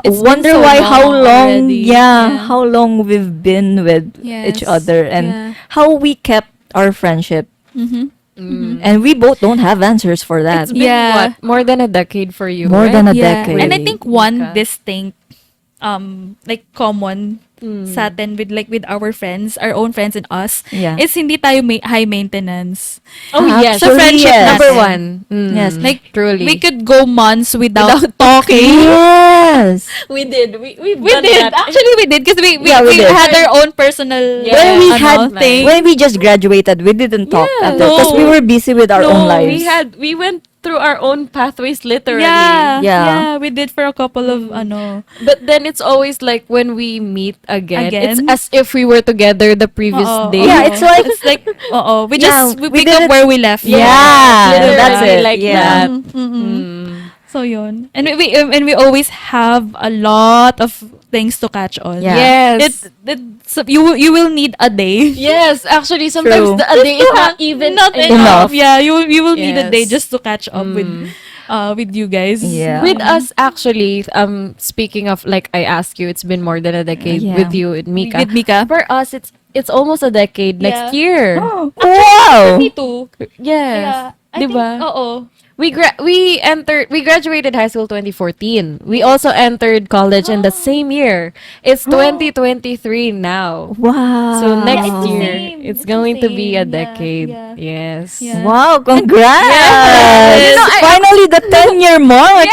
It's been wonder so why how long long already. yeah, Yeah. how long we've been with each Yes. other and Yeah. how we kept our friendship. Mm-hmm. And we both don't have answers for that. It's been Yeah. what? More than a decade for you, More right? than a Yeah. decade. And I think one Mika. distinct like common sa atin with our friends, our own friends and us, Yeah. is hindi tayo high maintenance. Oh, yes. Sa friendship yes. Number natin. one. Yes. Like, truly. we could go months without talking. Yes. We did. We We did. Actually, we did because we Yeah, we did. had our own personal Yeah. When we had thing. when we just graduated, we didn't talk Yeah. after because we No. were busy with our own No, lives. we went through our own pathways literally. Yeah, Yeah. yeah, we did for a couple of But then it's always like when we meet again, it's Again? as if we were together the previous Oo, day. Yeah, oo. it's like- it's like we Yeah, just we we pick did up it- where we left. Yeah, Literally that's it. like Yeah. that. Mm. So yun. And we always have a lot of things to catch on. Yeah. Yes. So you will need a day. Yes, actually sometimes True. a day is not even Not enough. Yeah, you will need a day Yes. just to catch up with you guys. Yeah. With us, actually, speaking of, like I asked you, it's been more than a decade Yeah. with you and Mika. With Mika. For us, it's almost a decade next Yeah. year. Wow. Me too. Yes. I think, Diba? oo. We graduated high school 2014. We also entered college in the same year. It's 2023 now. Wow. So next it's the year, same. it's It's the going to be a same. Yeah, decade. yeah. Yes. Yeah. Wow, congrats! Yes. You know, Finally, the 10-year mark.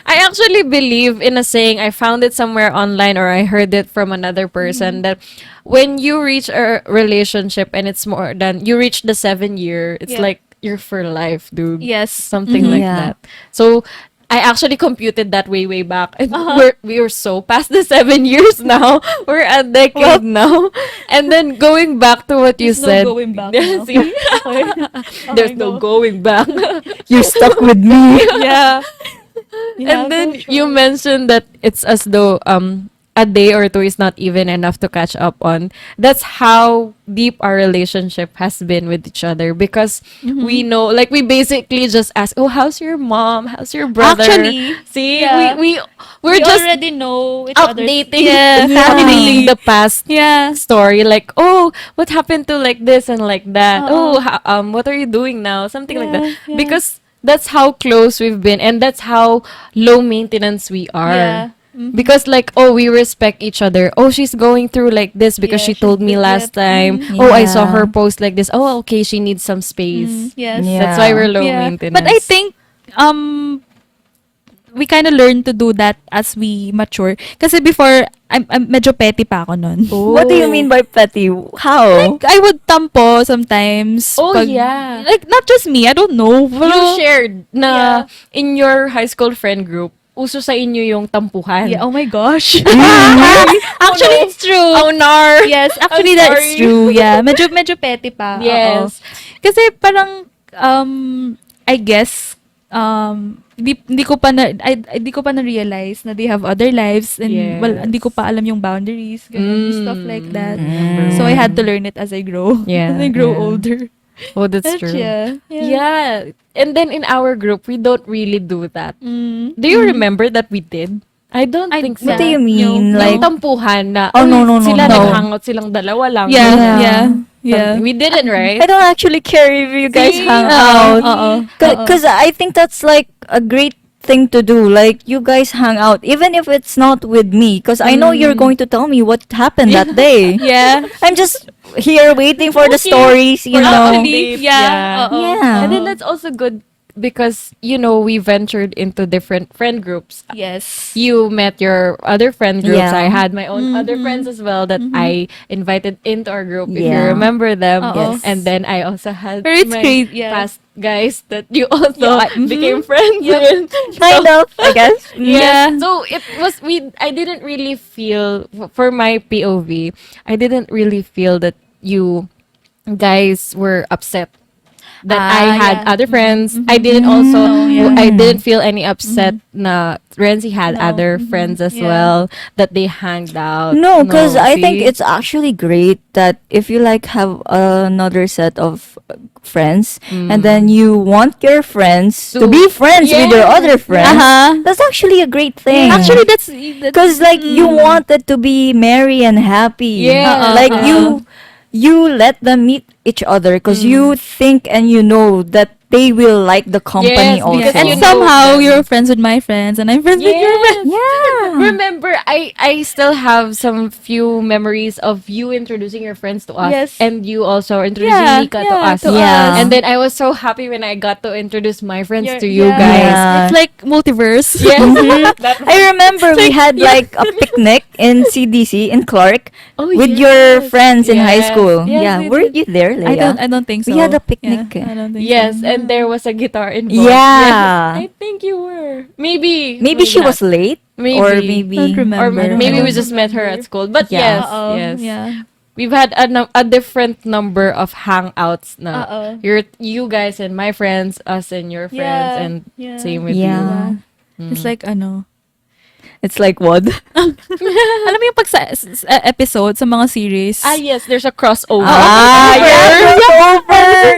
I actually believe in a saying. I found it somewhere online or I heard it from another person that when you reach a relationship and it's more than you reach the 7 year, it's Yeah. like you're for life, dude. Yes. Something like Yeah. that. So I actually computed that way back. And Uh-huh. we're so past the 7 years now. We're a decade now. And then going back to what you There's no said. going back now. See? Okay. There's Okay, no go. going back. You're stuck with me. Yeah. And then you mentioned that it's as though a day or two is not even enough to catch up on. That's how deep our relationship has been with each other because we know, like we basically just ask, "Oh, how's your mom? How's your brother?" Actually, see, yeah. we're we just already know each other's- updating, Yeah, updating the past Yeah. story, like, oh, what happened to like this and like that. Oo. Oh, what are you doing now? Something like that. Yeah, yeah. Because that's how close we've been, and that's how low maintenance we are. Yeah. Mhm. Because like, oh, we respect each other. Oh, she's going through like this because Yeah, she told she's me good last at- time. Mhm. Oh, I saw Yeah. her post like this. Oh, okay, she needs some space. Yes. Yeah. That's why we're low Yeah. maintenance. But I think we kind of learn to do that as we mature. Kasi before, I'm medyo petty pa ako nun. What do you mean by petty? How? I would tampo sometimes. Oh, yeah. Like, not just me. I don't know. You Pero- shared na Yeah. in your high school friend group, uso sa inyo yung tampuhan. Yeah, oh my gosh. Really? Actually, it's true. Oh, nar. Yes, actually I'm that's sorry. true. Yeah, medyo petty pa. Yes. Oo. Kasi parang I guess hindi ko pa na realize na they have other lives and Yes. well hindi ko pa alam yung boundaries ganun, stuff like that. Mm. So I had to learn it as I grow. Yeah, As I grow yeah. older. Oh, that's But true. Yeah. Yeah. And then in our group, we don't really do that. Mm. Do you remember that we did? I don't I- think so. What do you Yung mean? Like, tampuhan na, Oh, no, no, no, sila no. naghangot silang dalawa lang. Yeah, Yeah. yeah. Yeah. We didn't, right? I don't actually care if you guys See? hang out. Oo. Because I think that's like a great thing to do. Like, you guys hang out, even if it's not with me. Because I know you're going to tell me what happened that day. Yeah. I'm just here waiting for the Okay. stories, you For know. update. Yeah. Yeah. Oo. Yeah. And then that's also good because, we ventured into different friend groups. Yes. You met your other friend groups. Yeah. I had my own other friends as well that I invited into our group, if you Yeah. remember them. Oo. Yes. And then I also had Pero it's my great, yeah. past guys that you also Yeah, became friends Yep. with. Kind of, I guess. Yeah. So it was I didn't really feel for my POV, I didn't really feel that you guys were upset that I had yeah. other friends. I didn't also yeah. I didn't feel any upset na Renzi had No. other friends as Yeah. well that they hanged out. No, because I think see? it's actually great that if you like have another set of friends and then you want your friends to be friends with your Yes. other friends, Uh-huh. that's actually a great thing. Actually, because like you want it to be merry and happy. Yeah. Like Uh-uh. you you let them meet each other because you think and you know that they will like the company Yes, also. because And you know somehow them. you're friends with my friends, and I'm friends with your friends. Yeah. Remember, I still have some few memories of you introducing your friends to us, Yes. and you also introducing Yeah, Nika to yeah, us. to Yeah. us. And then I was so happy when I got to introduce my friends Your- to you yes. guys. Yeah. It's like multiverse. Yes. I remember we had like a picnic in CDC in Clark Oh, with your yes. friends in high Yes. school. Yes, yeah, we were did. you there, Leia? I don't think so. We had a picnic. Yeah, I don't think Yes, so. and there was a guitar involved. Yeah. I think you were. Maybe. Maybe she was not. late, Maybe. or Don't maybe remember. Or I don't maybe we know. just met her at school. But Yeah. yes, Uh-oh. yes. Yeah. We've had a different number of hangouts na. Uh-oh. You guys and my friends, us and your friends, Yeah. and Yeah. same with Yeah. you. It's like ano. It's like what? Alam mo yung pag sa episode sa mga series. Ah, yes, there's a crossover. Crossover.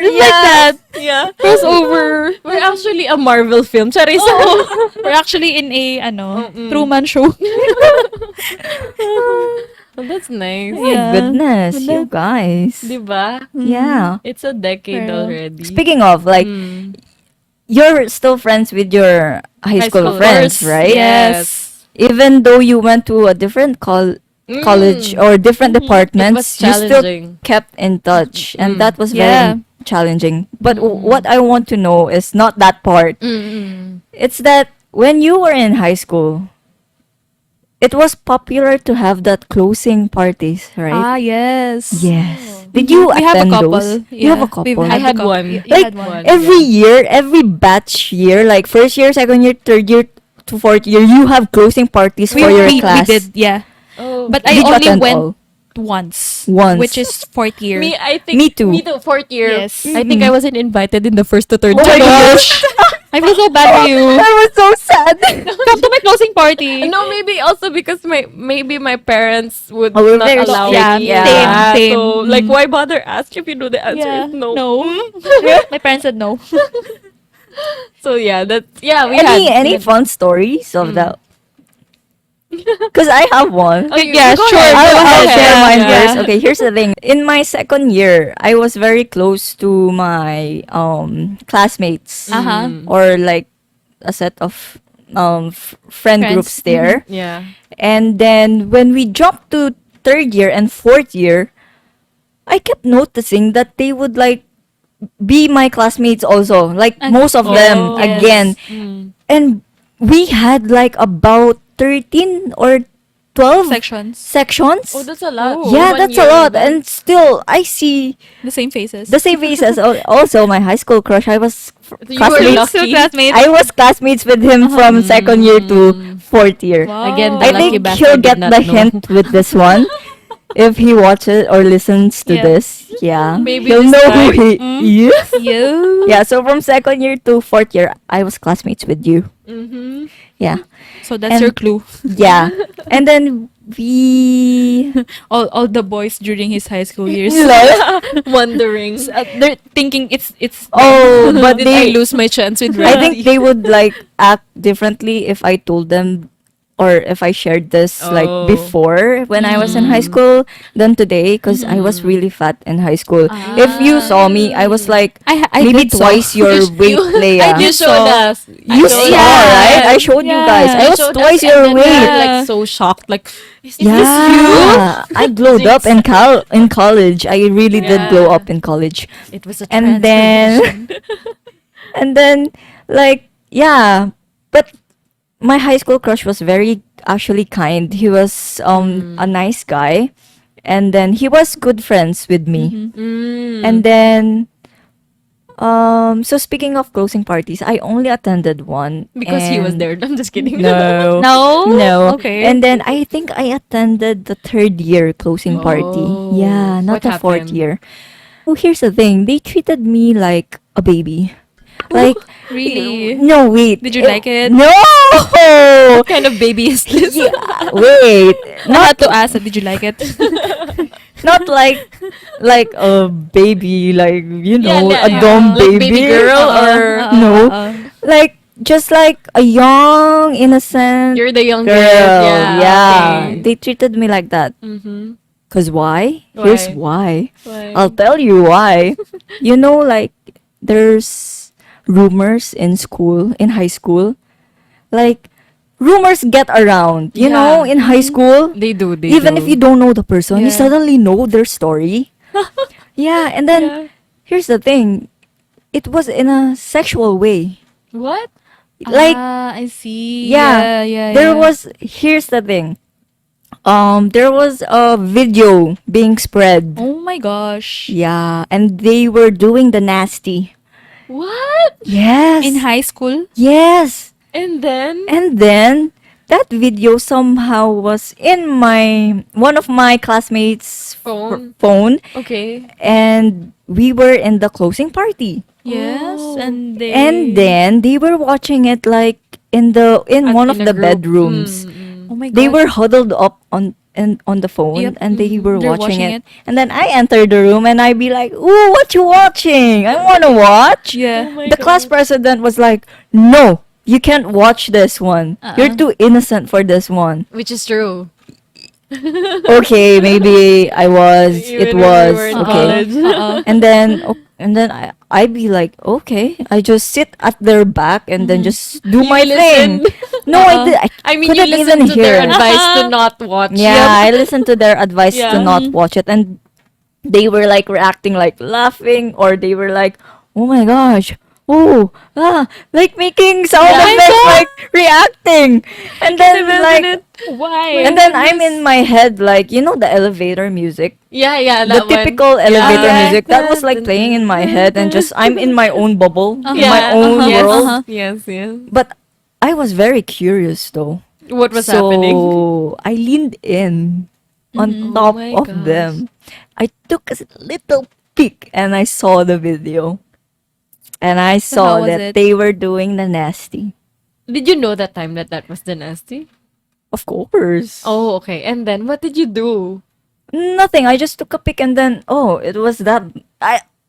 Like that. Yeah. Crossover. We're actually a Marvel film. Charis. We're actually in a Mm-mm. Truman Show. Oh, that's nice. My Yeah. goodness, Wala. you guys. Diba? Yeah. It's a decade Pero- already. Speaking of, like, Mm. you're still friends with your high school friends, Of course. right? Yes. Even though you went to a different college or different It was departments, you still challenging. kept in touch, and that was Yeah. very challenging. But what I want to know is not that part. Mm-mm. It's that when you were in high school, it was popular to have that closing parties, right? Yes. Yes. Did you We have a attend couple. those? You have a couple. I had one. You Like, had one. Every year, every batch year, like first year, second year, third year to fourth year, you have closing parties for your class. We did, yeah. Oh. But Did I you only attend went all? once. Once. Which is fourth year. Me, I think. Me too. Me too. Fourth year. Yes. I think I wasn't invited in the first to third. Oh my gosh. I feel so bad for you. That was so sad. Come to my closing party. No, maybe also because my parents would Oh, we're not very allow strict. me. Yeah. Same. So, like, why bother ask if you know the answer Yeah. is no? No. My parents said no. So yeah, we Any had. fun stories of that? Because I have one. Oh, you- Yeah, you go sure. ahead. I'll, Go I'll ahead. share Yeah, mine yeah. first. Okay, here's the thing. In my second year, I was very close to my classmates Uh-huh. or like a set of friend Friends. groups there. Yeah. And then when we jumped to third year and fourth year, I kept noticing that they would like be my classmates also. Like most of them Oh, again. Mm. And we had like about 13 or 12 Sections. sections. Oh, that's a lot. Yeah, One that's a year lot. ago. And still, I see The same faces. the same faces. Also, my high school crush, I was You were classmates. lucky. Still classmates. I was classmates with him from second year to fourth year. Wow. Again, the I lucky think bastard he'll did get not the know. hint with this one. If he watches or listens to Yeah. this, yeah, Maybe he'll this know who time. he is. You. Yeah, so from second year to fourth year, I was classmates with you. Mm-hmm. Yeah, So that's And- your clue. yeah, and then we All the boys during his high school years. Wondering. They're thinking it's oh, but Did I they lose my chance with I Randy? think they would like act differently if I told them or if I shared this like Oh. before when I was in high school than today because I was really fat in high school. If you saw me, I was like I maybe did saw. twice your weight, Leia. You showed us. You I saw, showed us. right? I showed you guys. I You was showed twice us and your then we weight. were, like so shocked. Like, is this Yeah, I glowed up in college. I really did glow Yeah. up in college. you? It was a And then and then like yeah, but my high school crush was very actually kind. He was a nice guy, and then he was good friends with me. Mm. And then so speaking of closing parties, I only attended one Because he was and- there. I'm just kidding. No. No. No. Okay. And then I think I attended the third year closing party. Oh. Yeah, not What the fourth happened? year. Oh, here's the thing. They treated me like a baby. Like Really? no, wait. Did you like it? No. What kind of baby is this? Wait. I had to ask, did you like it? Not like a baby, like you know, yeah, a yeah. dumb Like baby. baby girl or no. Like just like a young innocent you're the youngest. girl. Yeah. Yeah. okay. They treated me like that. Mm-hmm. 'Cause why? Here's Why? why. Why? I'll tell you why. You know, like, there's rumors in school, in high school. Like, rumors get around, you know, Yeah. in high school. They do. They Even do. if you don't know the person, you Yeah. suddenly know their story. Yeah, and then Yeah. here's the thing. It was in a sexual way. What? Like, I see. yeah, yeah. there was, here's the thing. There was a video being spread. Oh my gosh. Yeah, and they were doing the nasty. What? Yes. In high school? Yes. And then? And then that video somehow was in my one of my classmates' Phone. phone, Okay. and we were in the closing party. Yes. Oh. And they And then they were watching it like in At- one of in a the group. bedrooms. Oh my god. They were huddled up on the phone, Yep. and they were They're watching watching it. And then I entered the room and I'd be like, "Ooh, what you watching? I want to watch." Yeah. Oh my The class God. president was like, "No, you can't watch this one. You're too innocent for this one." Which is true. Okay, maybe I was. It Even when we was were in okay. college. And then I'd be like, okay, I just sit at their back and then just do You my listen. thing. No, I did. I mean, you couldn't listen even to their hear. advice to not watch. Yeah, I listened to their advice to Yeah. not watch it, and they were like reacting, like laughing, or they were like, "Oh my gosh, oh, like making sound Yeah. effects, like reacting." And then like, Why? and then I'm in my head, like, you know, the elevator music, Yeah, the that one. typical elevator Yeah. music that was like playing in my head, and just I'm in my own bubble, in my own yes, world. Yes, yes. But I was very curious though. What was so happening? I leaned in on top my of gosh. them. I took a little peek and I saw the video. And I So saw how was that it? they were doing the nasty. Did you know that time that was the nasty? Of course. Oh, okay. And then what did you do? Nothing. I just took a peek and then it was that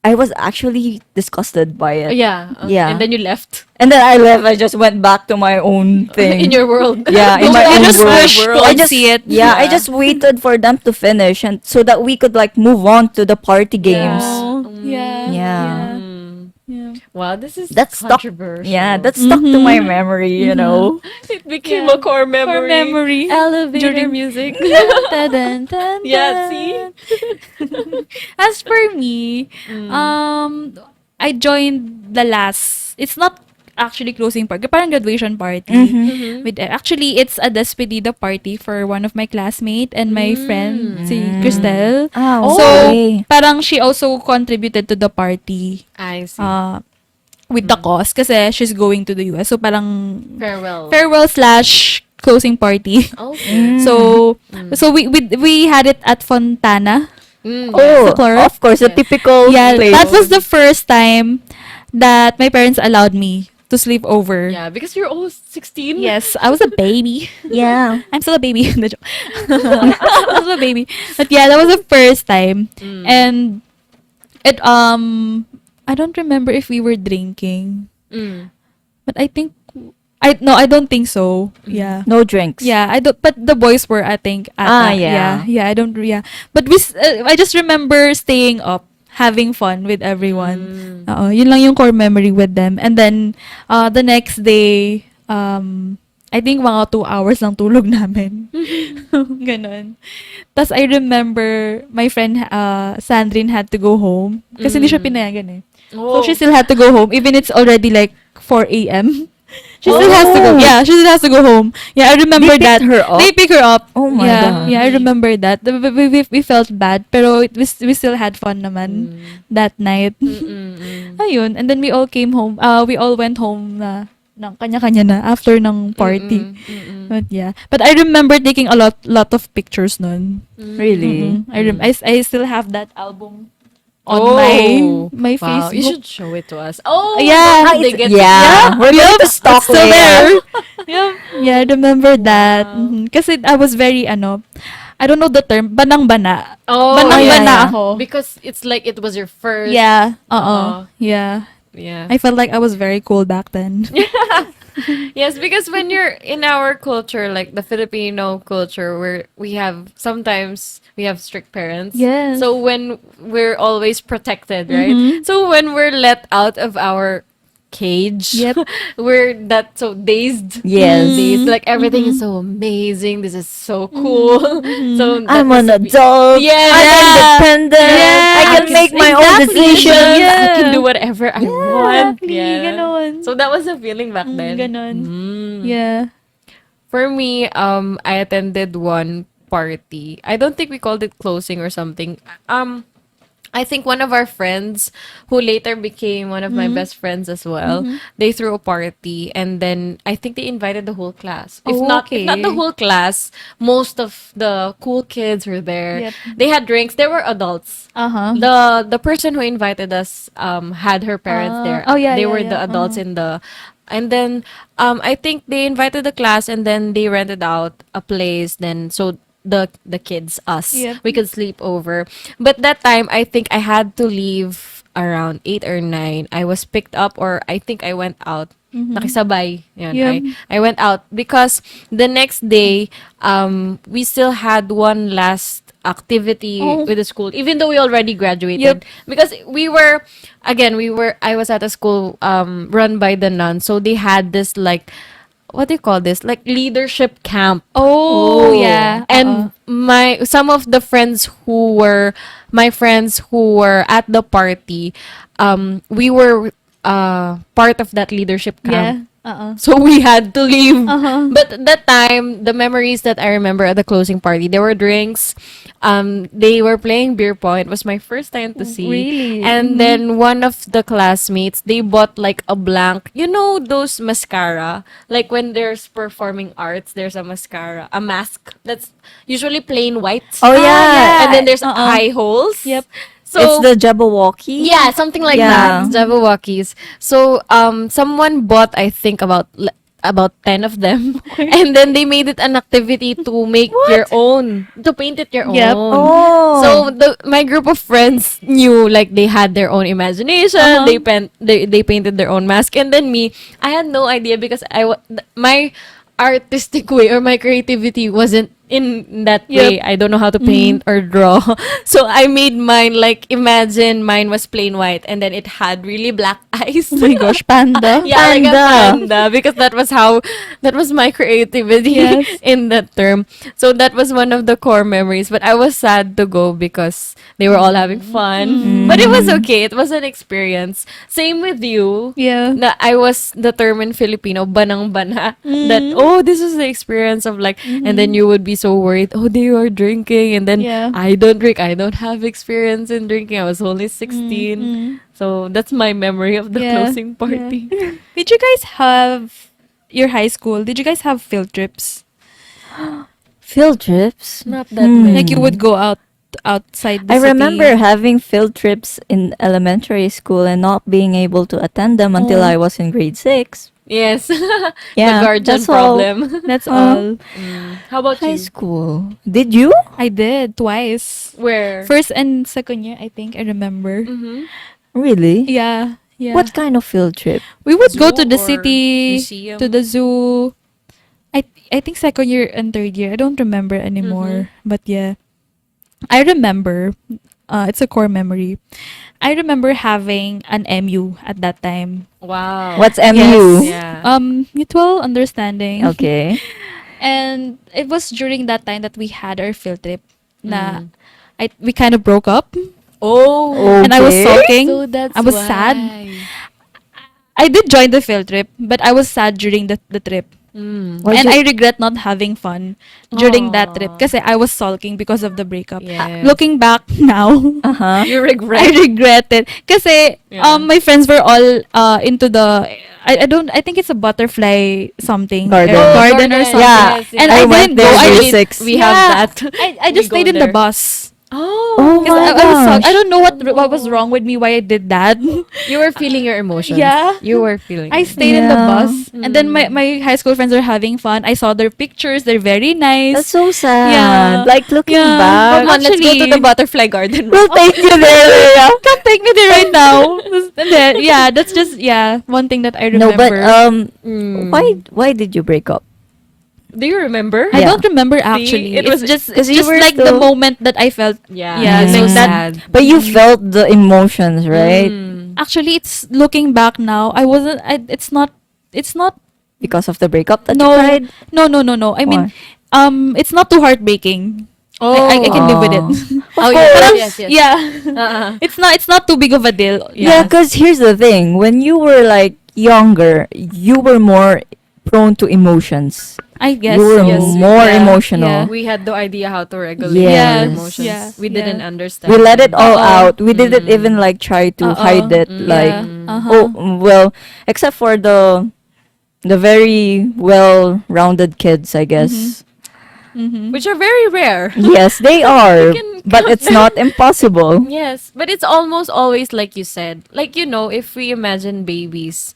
I was actually disgusted by it. Yeah. Yeah. And then you left And then I left. I just went back to my own thing. in your world. Yeah, in my You own just world. wished to I just see it. Yeah, I Yeah. just waited for them to finish and so that we could like move on to the party games. Oh, yeah. Yeah. Mm. Yeah. Wow, this is That's stuck. controversial. Yeah, that stuck to my memory, you know. it became Yeah. a core memory. For memory. Elevator During- music. Dun, dun, dun, Yeah, dun. see? As for me, I joined the last. It's not actually closing party, parang graduation party. Actually, it's a despedida party for one of my classmate and my friend, si Cristel. Ah, So, okay. parang she also contributed to the party I see. with the cause kasi she's going to the US. So, parang Farewell. farewell slash closing party. Okay. So, we had it at Fontana. Oh, Sa Clark? of course, a typical Yeah, place. that was the first time that my parents allowed me to sleep over. Yeah, because you're all 16. Yes, I was a baby. Yeah. I'm still a baby. The joke. I was a baby. But yeah, that was the first time. And it I don't remember if we were drinking. Mm. But I think I don't think so. Yeah. No drinks. Yeah, I don't. But the boys were, I think. Yeah. yeah. I don't. Yeah, but I just remember staying up, having fun with everyone. Yun lang yung core memory with them. And then the next day, I think mga 2 hours lang tulog namin. Ganon. Tapos I remember my friend Sandrine had to go home kasi hindi siya pinayagan eh. Oh. So she still had to go home even it's already like 4 a.m. She still has to go. Yeah, she still has to go home. Yeah, I remember They that. picked her up? They pick her up. Oh my yeah, God. Yeah, I remember that. We felt bad, pero we still had fun naman that night. Ayun, and then we all came home. We all went home na ng kanya-kanya na after ng party. But yeah. But I remember taking a lot of pictures nun. Really? I still have that album on my Wow, Facebook. you should show it to us. Oh, Yeah. how they get Yeah. We're going to stalk It's still Leia. there. Yeah, I remember that. Kasi I was very, I don't know the term, banang-bana. Oh, Banang-bana yeah. ako. Because it's like it was your first. Yeah, Uh-uh. yeah. Yeah. I felt like I was very cool back then. Yes, because when you're in our culture, like the Filipino culture, where we have strict parents. Yes. So when we're always protected, right? So when we're let out of our cage, Yep. we're that so dazed. Yes. Dazed. Like everything is so amazing. This is so cool. So that I'm was an adult. Yeah. I'm independent. I can Yes, make my own exactly. decisions. I can do whatever I want. Exactly, ganon. So that was the feeling back then. Ganon. Mm. Yeah. For me, I attended one party. I don't think we called it closing or something. I think one of our friends, who later became one of my best friends as well, they threw a party, and then I think they invited the whole class. If Oh, not okay. the whole class, most of the cool kids were there. Yep. They had drinks. There were adults. Uh-huh. The person who invited us had her parents there. Oh, yeah, They yeah, were yeah. the adults in the, and then I think they invited the class, and then they rented out a place. Then so the kids, us, Yep. we could sleep over. But that time I think I had to leave around 8 or 9. I was picked up, or I think I went out. Nakisabay. Yun, Yep. I went out because the next day we still had one last activity Oh. with the school, even though we already graduated. Yep. Because I was at a school run by the nuns, so they had this, like, what do you call this, like leadership camp. Oh, yeah. And some of the friends who were my friends who were at the party, we were part of that leadership Yeah. camp. Uh-uh. So we had to leave. Uh-huh. But at that time, the memories that I remember at the closing party, there were drinks. They were playing beer pong. It was my first time to see. Really? And then one of the classmates, they bought like a blank, you know, those mascara. Like when there's performing arts, there's a mascara, a mask that's usually plain white. Oh, yeah. And then there's Uh-uh. high holes. Yep. So It's the Jabberwocky. yeah, something like Yeah. that. Jabberwockies. So someone bought, I think, about 10 of them, and then they made it an activity to make your own, to paint it your Yep. own. Oh. So my group of friends knew, like, they had their own imagination. Uh-huh. They painted their own mask, and then me, I had no idea because my artistic way or my creativity wasn't in that Yep. way. I don't know how to paint or draw. So I made mine, like, imagine mine was plain white and then it had really black eyes. Oh my gosh, panda. Yeah, like a Panda. panda, because that was my creativity Yes. in that term. So that was one of the core memories. But I was sad to go because they were all having fun. But it was okay. It was an experience. Same with you. Yeah. Na I was the term in Filipino, banang-bana. That, this is the experience of, like, and then you would be so worried, they are drinking, and then Yeah. I don't drink. I don't have experience in drinking. I was only 16. So that's my memory of the Yeah. closing party. Did you guys have your high school? Did you guys have field trips? Field trips. Not that Hmm. many. Like you would go outside the I city? remember having field trips in elementary school and not being able to attend them until I was in grade 6. Yes. Yeah, The guardian that's all. problem. That's Uh, all. How about High you? school. Did you? I did twice. Where? First and second year, I think I remember. Mhm. Really? Yeah. Yeah. What kind of field trip? We would go Zoo to the or city, museum? to the zoo. I think second year and third year. I don't remember anymore. But yeah. I remember, it's a core memory. I remember having an MU at that time. Wow. What's MU? Yeah. Mutual understanding. Okay. And it was during that time that we had our field trip. Na we kind of broke up. Oh. And I was Okay. sulking. So that's I was sad. I did join the field trip, but I was sad during the trip. Was And it- I regret not having fun during that Aw. trip kasi I was sulking because of the breakup. Yes. Looking back now, Uh-huh. You I regret. regret it kasi Yeah. my friends were all into the I think it's a butterfly something Garden. garden or Garden. something. Yeah. Yes, And yes. I I went didn't go. there I grade did- 6. We Yeah. have that. I just We go stayed in the there. bus. Oh. Oh Because my I was sulk. I gosh. don't know what was wrong with me why I did that. You were feeling your emotions. Yeah. You were feeling. I it. stayed in the Yeah. bus. And then my high school friends are having fun. I saw their pictures. They're very nice. That's so sad. Yeah. Like looking Yeah. back. Come on, let's go to Actually- the butterfly garden. We'll take you there, Leia. Come take me there right now. And then, yeah, that's just one thing that I No, remember. but why did you break up? Do you remember? I Yeah. don't remember actually. it It's was- just 'cause it's you just were like the still- moment that I felt. Yeah. Yeah, so like sad. But you felt the emotions, right? Actually, it's looking back now. I wasn't. It's not. It's not. Because of the breakup that No. you cried. No. I mean, it's not too heartbreaking. Oh. I can live with it. Oh, course. yes, yes. Yeah. Uh-uh. It's not too big of a deal. Yeah, because here's the thing: when you were like younger, you were more prone to emotions. I guess You were so. more Yeah. emotional. Yeah. We had no idea how to regulate Yes. our emotions. Yeah. We didn't Yeah. understand. We let it all Uh-oh. out. We didn't even like try to hide it. Like, Yeah. Uh-huh. oh well, except for the very well-rounded kids, I guess. Mm-hmm. Which are very rare. Yes, they are, can but count it's not impossible. Yes, but it's almost always like you said. Like, if we imagine babies,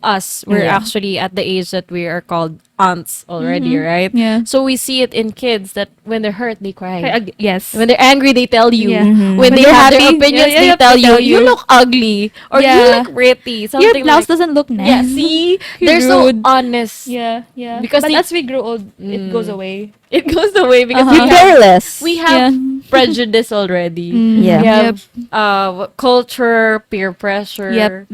us, we're Yeah. actually at the age that we are called aunts already, right? Yeah. So we see it in kids that when they're hurt, they cry. Yes. When they're angry, they tell you. Yeah. Mhm. When they they're have their happy, opinions, yeah, they have to tell you, tell you you. look ugly or you Yeah. look pretty. Your Something blouse like doesn't look nice. Yeah, see? You're They're so rude. honest. Yeah. Because But they- as we grow old, it goes away. It goes away because Uh-huh. We care less. we have Yeah. prejudice already. Yeah. We have Yep. culture, peer pressure. Yep.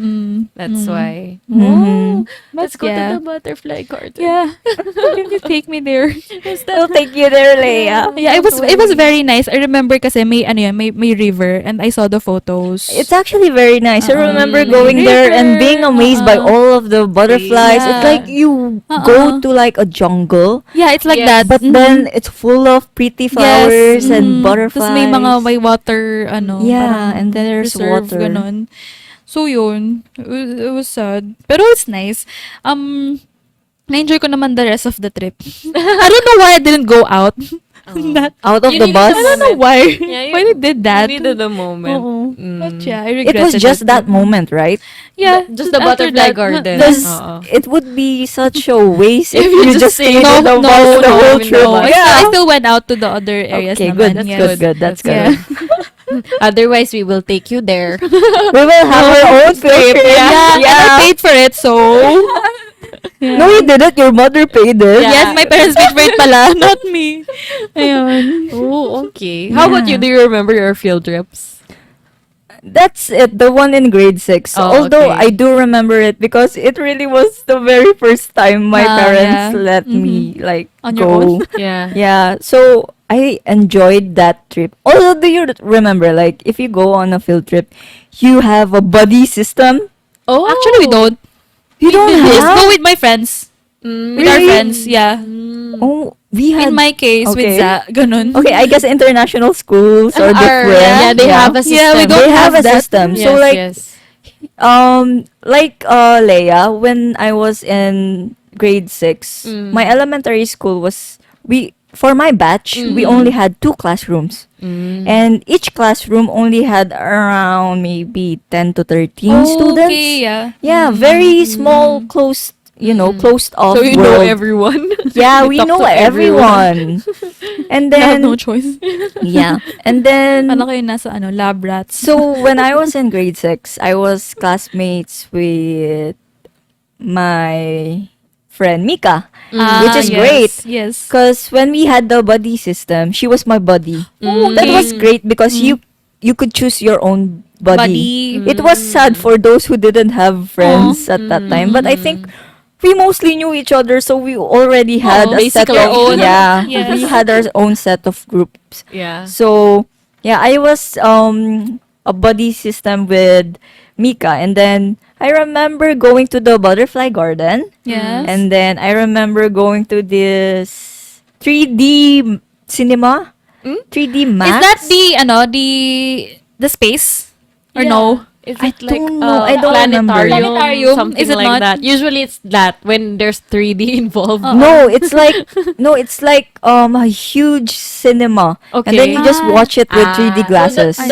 That's why. Mhm. Let's go yeah. to the butterfly garden. Yeah. Can you take me there? We'll take you there, Leia. Yeah, it was very nice. I remember kasi may river and I saw the photos. It's actually very nice. I remember going River, there and being amazed by all of the butterflies. It's Yeah. like you go to like a jungle, yeah, it's like Yes. that. but then it's full of pretty flowers and butterflies. Tapos may water Yeah, parang and then there's reserve, water. Ganon. So yun, it was sad. Pero it's nice. Na-enjoy ko naman the rest of the trip. I don't know why I didn't go out. That, Out of You the needed bus. the I don't know moment. why. Yeah, why they did that. You needed the moment. Oo. Mm. But yeah, I It regretted was just that moment, right? Yeah, Just the after butterfly that, garden. Because Oo. it would be such a waste if If you you just just stay- stayed No, in the no, bus the no, whole no. trip. No, Yeah. I still went out to the other areas Okay, naman. good. That's Yes. good. That's good. Yeah. Otherwise, we will take you there. We will have our own trip. Yeah, and I paid for it, so... Yeah. No, you didn't. Your mother paid it. Yeah. Yes, my parents paid for it pala, not me. Ayun. Oh, okay. How about you? Do you remember your field trips? That's it. The one in grade 6. Oh, Although okay. I do remember it because it really was the very first time my parents yeah. let me like On go. your own? Yeah. Yeah. So I enjoyed that trip. Also, do you remember like if you go on a field trip, you have a buddy system? Oh, Actually, we don't. You don't We just have? go with my friends. Mm. With our Really? friends, yeah. Oh, we had In my case, with Okay. ganun. Okay, I guess international schools are Are- different. yeah, they have a system. Yeah, we don't They have a that. system. Yes, So like yes. Leia, when I was in grade 6, Mm. my elementary school was for my batch, we only had 2 classrooms. And each classroom only had around maybe 10 to 13 students. Okay, yeah. Yeah, very small, closed, closed off So you know world. everyone. Yeah, You we talk know to everyone. And I have then no choice. yeah, and then Ano kayo nasa lab rats? so when I was in grade 6, I was classmates with my friend Mika, which is yes, great. Yes. Because when we had the buddy system, she was my buddy. That was great because you could choose your own buddy. Buddy. It was sad for those who didn't have friends at that time, but I think we mostly knew each other, so we already had a set basically of our own. yeah. Yes. We had our own set of groups. Yeah. So yeah, I was a buddy system with Mika, and then I remember going to the butterfly garden, Yes. and then I remember going to this 3D cinema, 3D Max. Is that the space? Or Yeah. no? Is I it like don't know. I don't planetarium, remember. Planetarium, something is it like not? that? Usually it's that when there's 3D involved. No, it's like a huge cinema, and then you just watch it with 3D glasses. So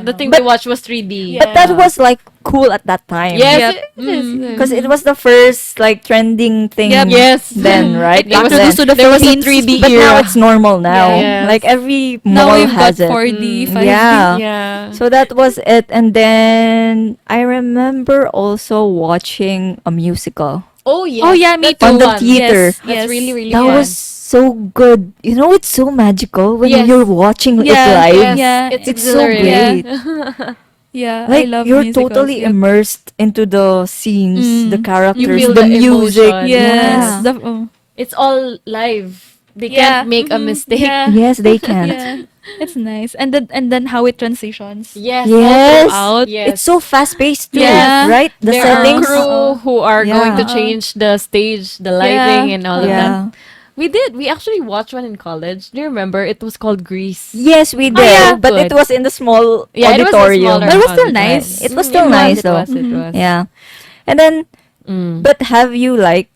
the thing But- they watched was 3D. But that was like cool at that time. Yes, Yep. it is. Because it was the first like trending thing. Yep. Yes. Then, right? It introduced to the There was a Philippines. 3D But now era. it's normal now. Yes. Like every Now mall we've got has it. 4D, 5D. Yeah. Yeah. So that was it. And then I remember also watching a musical. Oh yeah. Oh, yeah, me That's too. On the one. theater. Yes, That's yes. really really That fun. was so good. You know, it's so magical when Yes. you're watching it Yeah, live. Yes, Yeah. it's It's so exhilarating. great. Yeah, Like I love you're musicals. totally Yep. immersed into the scenes, the Mm. characters, You feel the the music. emotion. Yes. Yeah. It's all live. They Yeah. can't make a Mhm. mistake. Yeah. Yes, they can. Yeah. It's nice. And then how it transitions. Yes. Yes. Out. Yes. It's so fast paced too, Yeah. right? The there settings. are crew who are going to Yeah. change the stage, the lighting, and all of that. Yeah. We did. We actually watched one in college. Do you remember? It was called Grease. Yes, we did. yeah. But it Good. was in the small Yeah, it was a auditorium. smaller But it was still auditorium. nice. It was Mm, still nice It though. was. It was. Yeah. And then, Mm. but have you like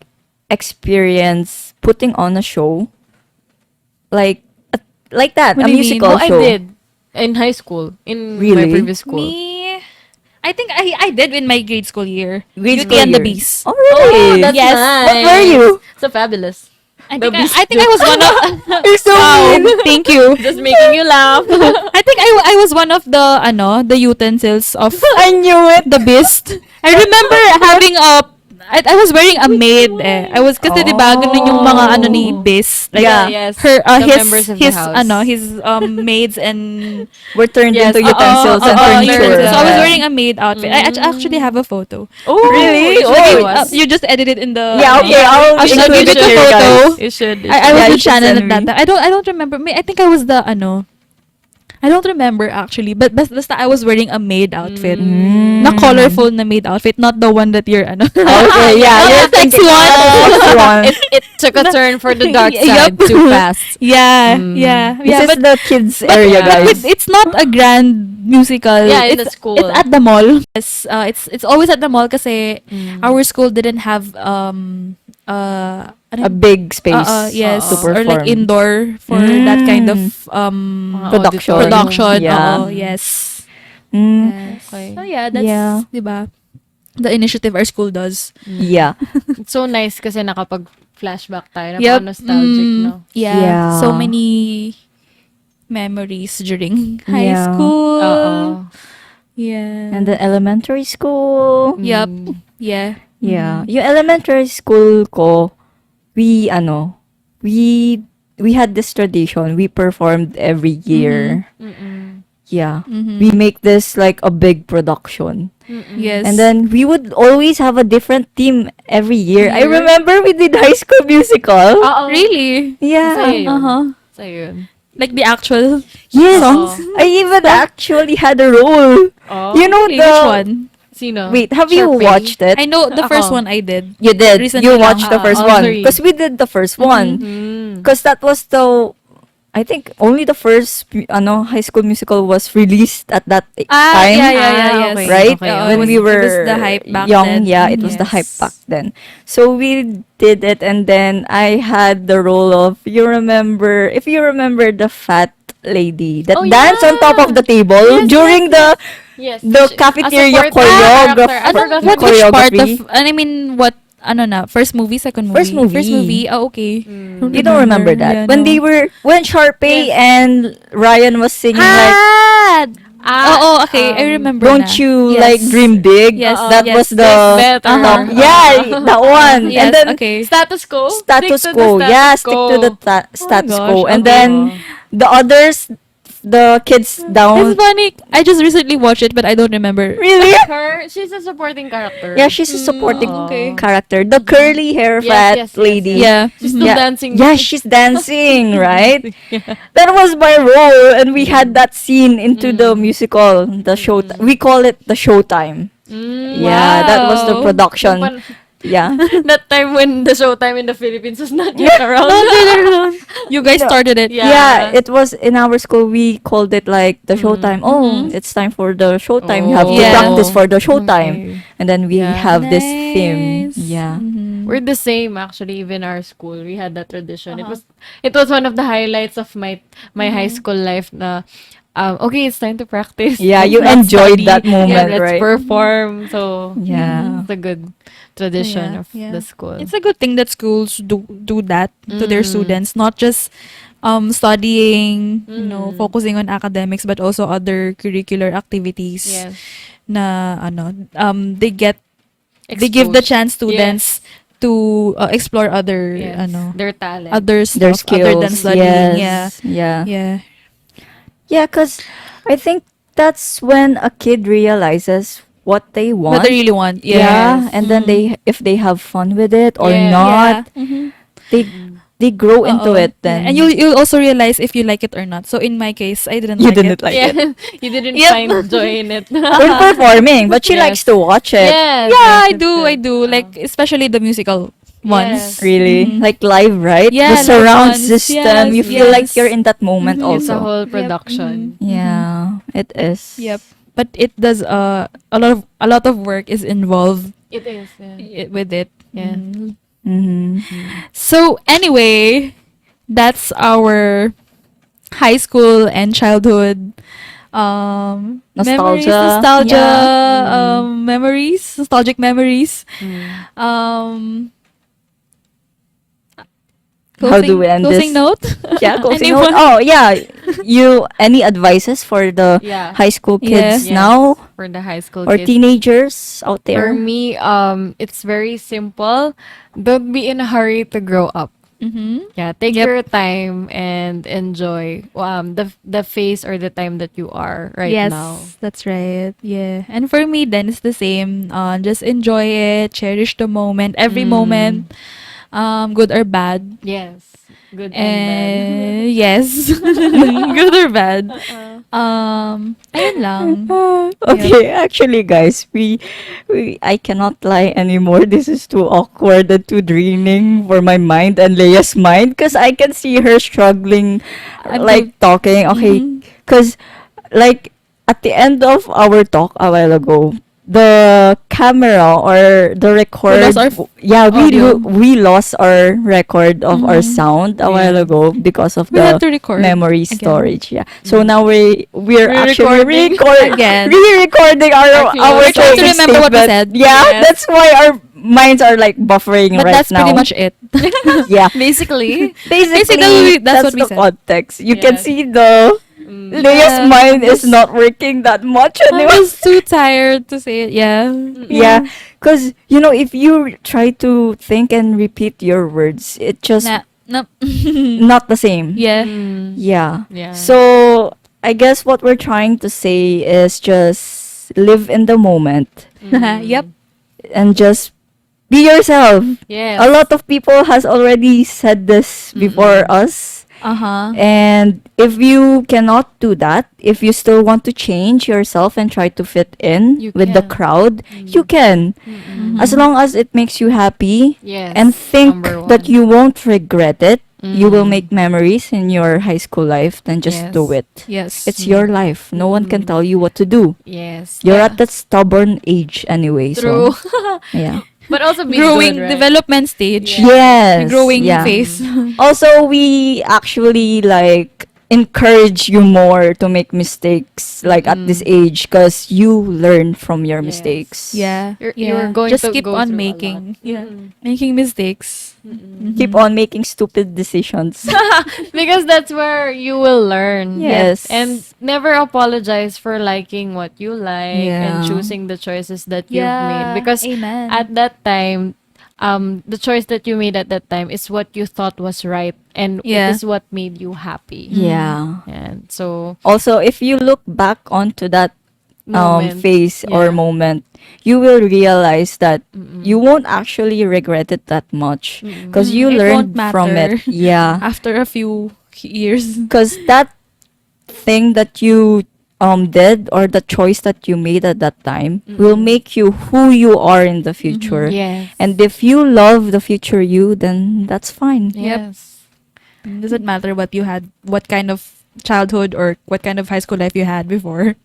experienced putting on a show? Like that, What a do you mean? musical Oh, I show. did in high school. In Really? my previous school. Me, I think I did in my grade school year. Grade Beauty school and the year. Beast. Oh, Oh, really? that's Yes. nice. What were you? So fabulous. I The think I, Beast. I think I was one of. You're so mean. Thank you. Just making you laugh. I think I was one of the utensils of I knew it. the Beast. I remember having I was wearing a maid I was kasi diba ganun yung mga ano ni Beast. Like, Yeah. Yes. her The his members of the his house. his maids and We're turned Yes, into utensils and utensils. furniture. so I was wearing a maid outfit. I actually have a photo. Oh, Really? you Oh, should it give us. You just edited in the Yeah, okay, I'll I'll show include you it the here, photo. guys. You should. You I should. was Yeah, you with should Shannon send at that me. time. I don't remember. I think I was the I don't remember actually, but basta I was wearing a maid outfit. Mm. Na colorful na maid outfit, not the one that you're Okay, yeah, you're Sexy thinking, one. sexy one. It took a turn for the dark Yup. side too fast. Yeah, Mm. yeah, This yeah. is the kids area, yeah. guys. It's not a grand musical. Yeah, in the it's, school. It's at the mall. It's always at the mall kasi Mm. our school didn't have A big space yes, to or like perform. indoor for that kind of Mga Production. auditorium. production. Yeah. Oo, yes. Mm. Yes. Okay. So yeah, that's Yeah. diba? The initiative our school does. Yeah. It's so nice kasi nakapag-flashback tayo. Yep. Napaka-nostalgic, no? Yeah. Yeah. So many memories during high Yeah. school. Oo. Yeah. And the elementary school. Yep. Mm. Yeah. Yeah. Yung elementary school ko, we had this tradition. We performed every year. Mm-mm. Yeah. Mhm. We make this like a big production. Mm-mm. Yes. And then we would always have a different team every year. I Year? remember we did High School Musical. Oo. Really? Yeah. Sa'yo yun. Uh-huh. Sa'yo yun. Like the actual Yes. songs? I even actually had a role. Oh. You know Really? the Which one? Sino? Wait, have you Sharpay? watched it? I know the first Ako. one I did. You did. Recently You lang. watched the first all one three. because we did the first one. Mm. Because that was the, I think only the first High School Musical was released at that time. Yeah, Ah, okay. Right? Okay, Oo, When it we was- were it was the hype back young, then. yeah, it was the hype Yes. back then. So we did it, and then I had the role of, if you remember the fat lady that Oh, danced on top yeah. of the table Yes, during the Yes. the She- cafeteria a support character. choreograph- I forgot What her which name. part choreography. of I mean what first movie, second movie? First movie. First movie. Oh, okay. Mm. You don't remember Yeah, that no. when Sharpay Yes. and Ryan was singing like, Oh, okay. I remember don't na. you Yes. like dream big? Yes, That yes. was the Better. yeah, that one. Yes, And then okay. Status quo? status Stick to the quo. status Yeah, stick to the quo. status gosh, quo. And okay. then the others, the kids It's down. funny. I just recently watched it, but I don't remember. Really? Her, she's a supporting character. Yeah, she's a supporting okay. character. The curly hair Yes, fat yes, yes, lady. Yeah. She's Mhm. still dancing. Yeah, she's dancing, right? That was my role, and we had that scene into the musical, the show. We call it the showtime. Mm, Yeah, that was the Wow. production. Yeah. That time when the showtime in the Philippines was not yet around. You guys started it. Yeah. Yeah, it was in our school. We called it like the showtime. Oh, it's time for the showtime. You have to Yeah. practice for the showtime, Okay. and then we Yeah. have this theme. Nice. Yeah. Mhm. We're the same actually. Even our school, we had that tradition. It was one of the highlights of my high school life. Na okay, it's time to practice. Yeah, you Let's not enjoyed study. that Yeah, moment, let's right? perform. So Yeah. it's a good tradition of Yeah. the school. It's a good thing that schools do that to their Mm. students, not just studying, Mm. focusing on academics, but also other curricular activities Yes. na they give the Exposed. chance students to explore other Yes. Their talent. other Their stuff other than skills. studying. Yeah. Yes. Yeah. Yeah. Yeah, because I think that's when a kid realizes what they want. What they really want. Yeah, Yes. and then if they have fun with it or Yeah. not, Yeah. Mhm. they they grow into Oo. it then. Yeah. And you'll also realize if you like it or not. So in my case, I didn't You like didn't it. like yeah. it. You didn't Yep. find joy in it. We're performing, but she Yes. likes to watch it. Yes. Yeah, yes, I it's do. good. I do. Like especially the musical ones. Yes. Really, Mhm. like live, right? Yeah, The live surround ones. system. Yes, You feel like yes. you're in that moment Mhm. It's a also. whole Yep. production. Yeah, it is. Yep. But it does a lot of work is involved It is. Yeah. with it. Yeah. Mhm. Mm-hmm. So anyway, that's our high school and childhood memories, Nostalgia. nostalgia Yeah. memories, nostalgic memories. Mm. Um, How do we end closing this? note? Yeah, closing Anyone? note. Oh, yeah. You any advices for the Yeah. high school kids Yes. now For the high school or kids. teenagers out For there? me, it's very simple. Don't be in a hurry to grow up. Mm-hmm. Yeah, take Yep. your time and enjoy the phase or the time that you are right Yes, now. that's right. Yeah. And for me then it's the same. Just enjoy it, cherish the moment, every moment, good or bad. Yes, good and And yes, good or bad. Ayun lang. Okay, actually, guys, I cannot lie anymore. This is too awkward and too draining for my mind and Leia's mind because I can see her struggling, I'm like talking. Okay, Mhm. because like at the end of our talk a while ago, the camera or the record, lost our yeah, audio. we lost our record of our Mhm. sound a while Yeah. ago because of We the have to record memory again. storage. Yeah. So now we're We're actually recording again. re-recording our Actually, trying to closing remember what we statement. said. Yeah, Yes. that's why our minds are like buffering But right that's now. pretty much it. Yeah. Basically, Basically, that's what we the said. context. You can Yes. see the Leia's Yeah. mind is Just- not working that much I anymore. was too tired to say it. Yeah. Yeah, because if you try to think and repeat your words, it just No. not the same. Yeah. Yeah. Yeah. So I guess what we're trying to say is just live in the moment Yep. and just be yourself. Yes. A lot of people has already said this before us. Uh-huh. And if you cannot do that, if you still want to change yourself and try to fit in You with the can. crowd, you can. As long as it makes you happy Yes. and think number that one. you won't regret it, you will Mm. make memories in your high school life, then just Yes. do it. Yes. It's your life. No one can Mm. tell you what to do. Yes. You're Yeah. at that stubborn age anyway. True. So, yeah. But also be growing good, right? development stage. Yes. Growing yeah. phase. Also, we actually like encourage you more to make mistakes like at this age because you learn from your Yes. mistakes. Yeah. You're going Just to keep go on through a making. lot. Yeah. Making mistakes. Keep on making stupid decisions. Because that's where you will learn. Yes. And never apologize for liking what you like and Yeah. choosing the choices that you've Yeah. made. Because Amen. at that time, the choice that you made at that time is what you thought was right and Yeah. it is what made you happy. Yeah. And so Also, if you look back onto that moment, phase yeah. or moment, you will realize that you won't actually regret it that much because you It learned won't from matter. it. Yeah. After a few years. Because that thing that you did or the choice that you made at that time will make you who you are in the future. Yes. And if you love the future you, then that's fine. Yes. Doesn't matter what you had, what kind of childhood or what kind of high school life you had before.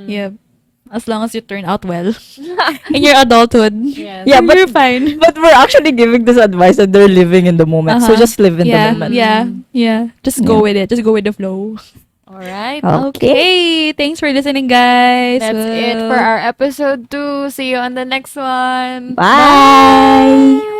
Yeah. As long as you turn out well in your adulthood. Yes. Yeah, but you're fine. But we're actually giving this advice and they're living in the moment. So Uh-huh. just live in yeah, the moment. yeah, yeah. Just Yeah. go with it. Just go with the flow. All right. Okay. Thanks for listening, guys. That's it for our episode 2. See you on the next one. Bye.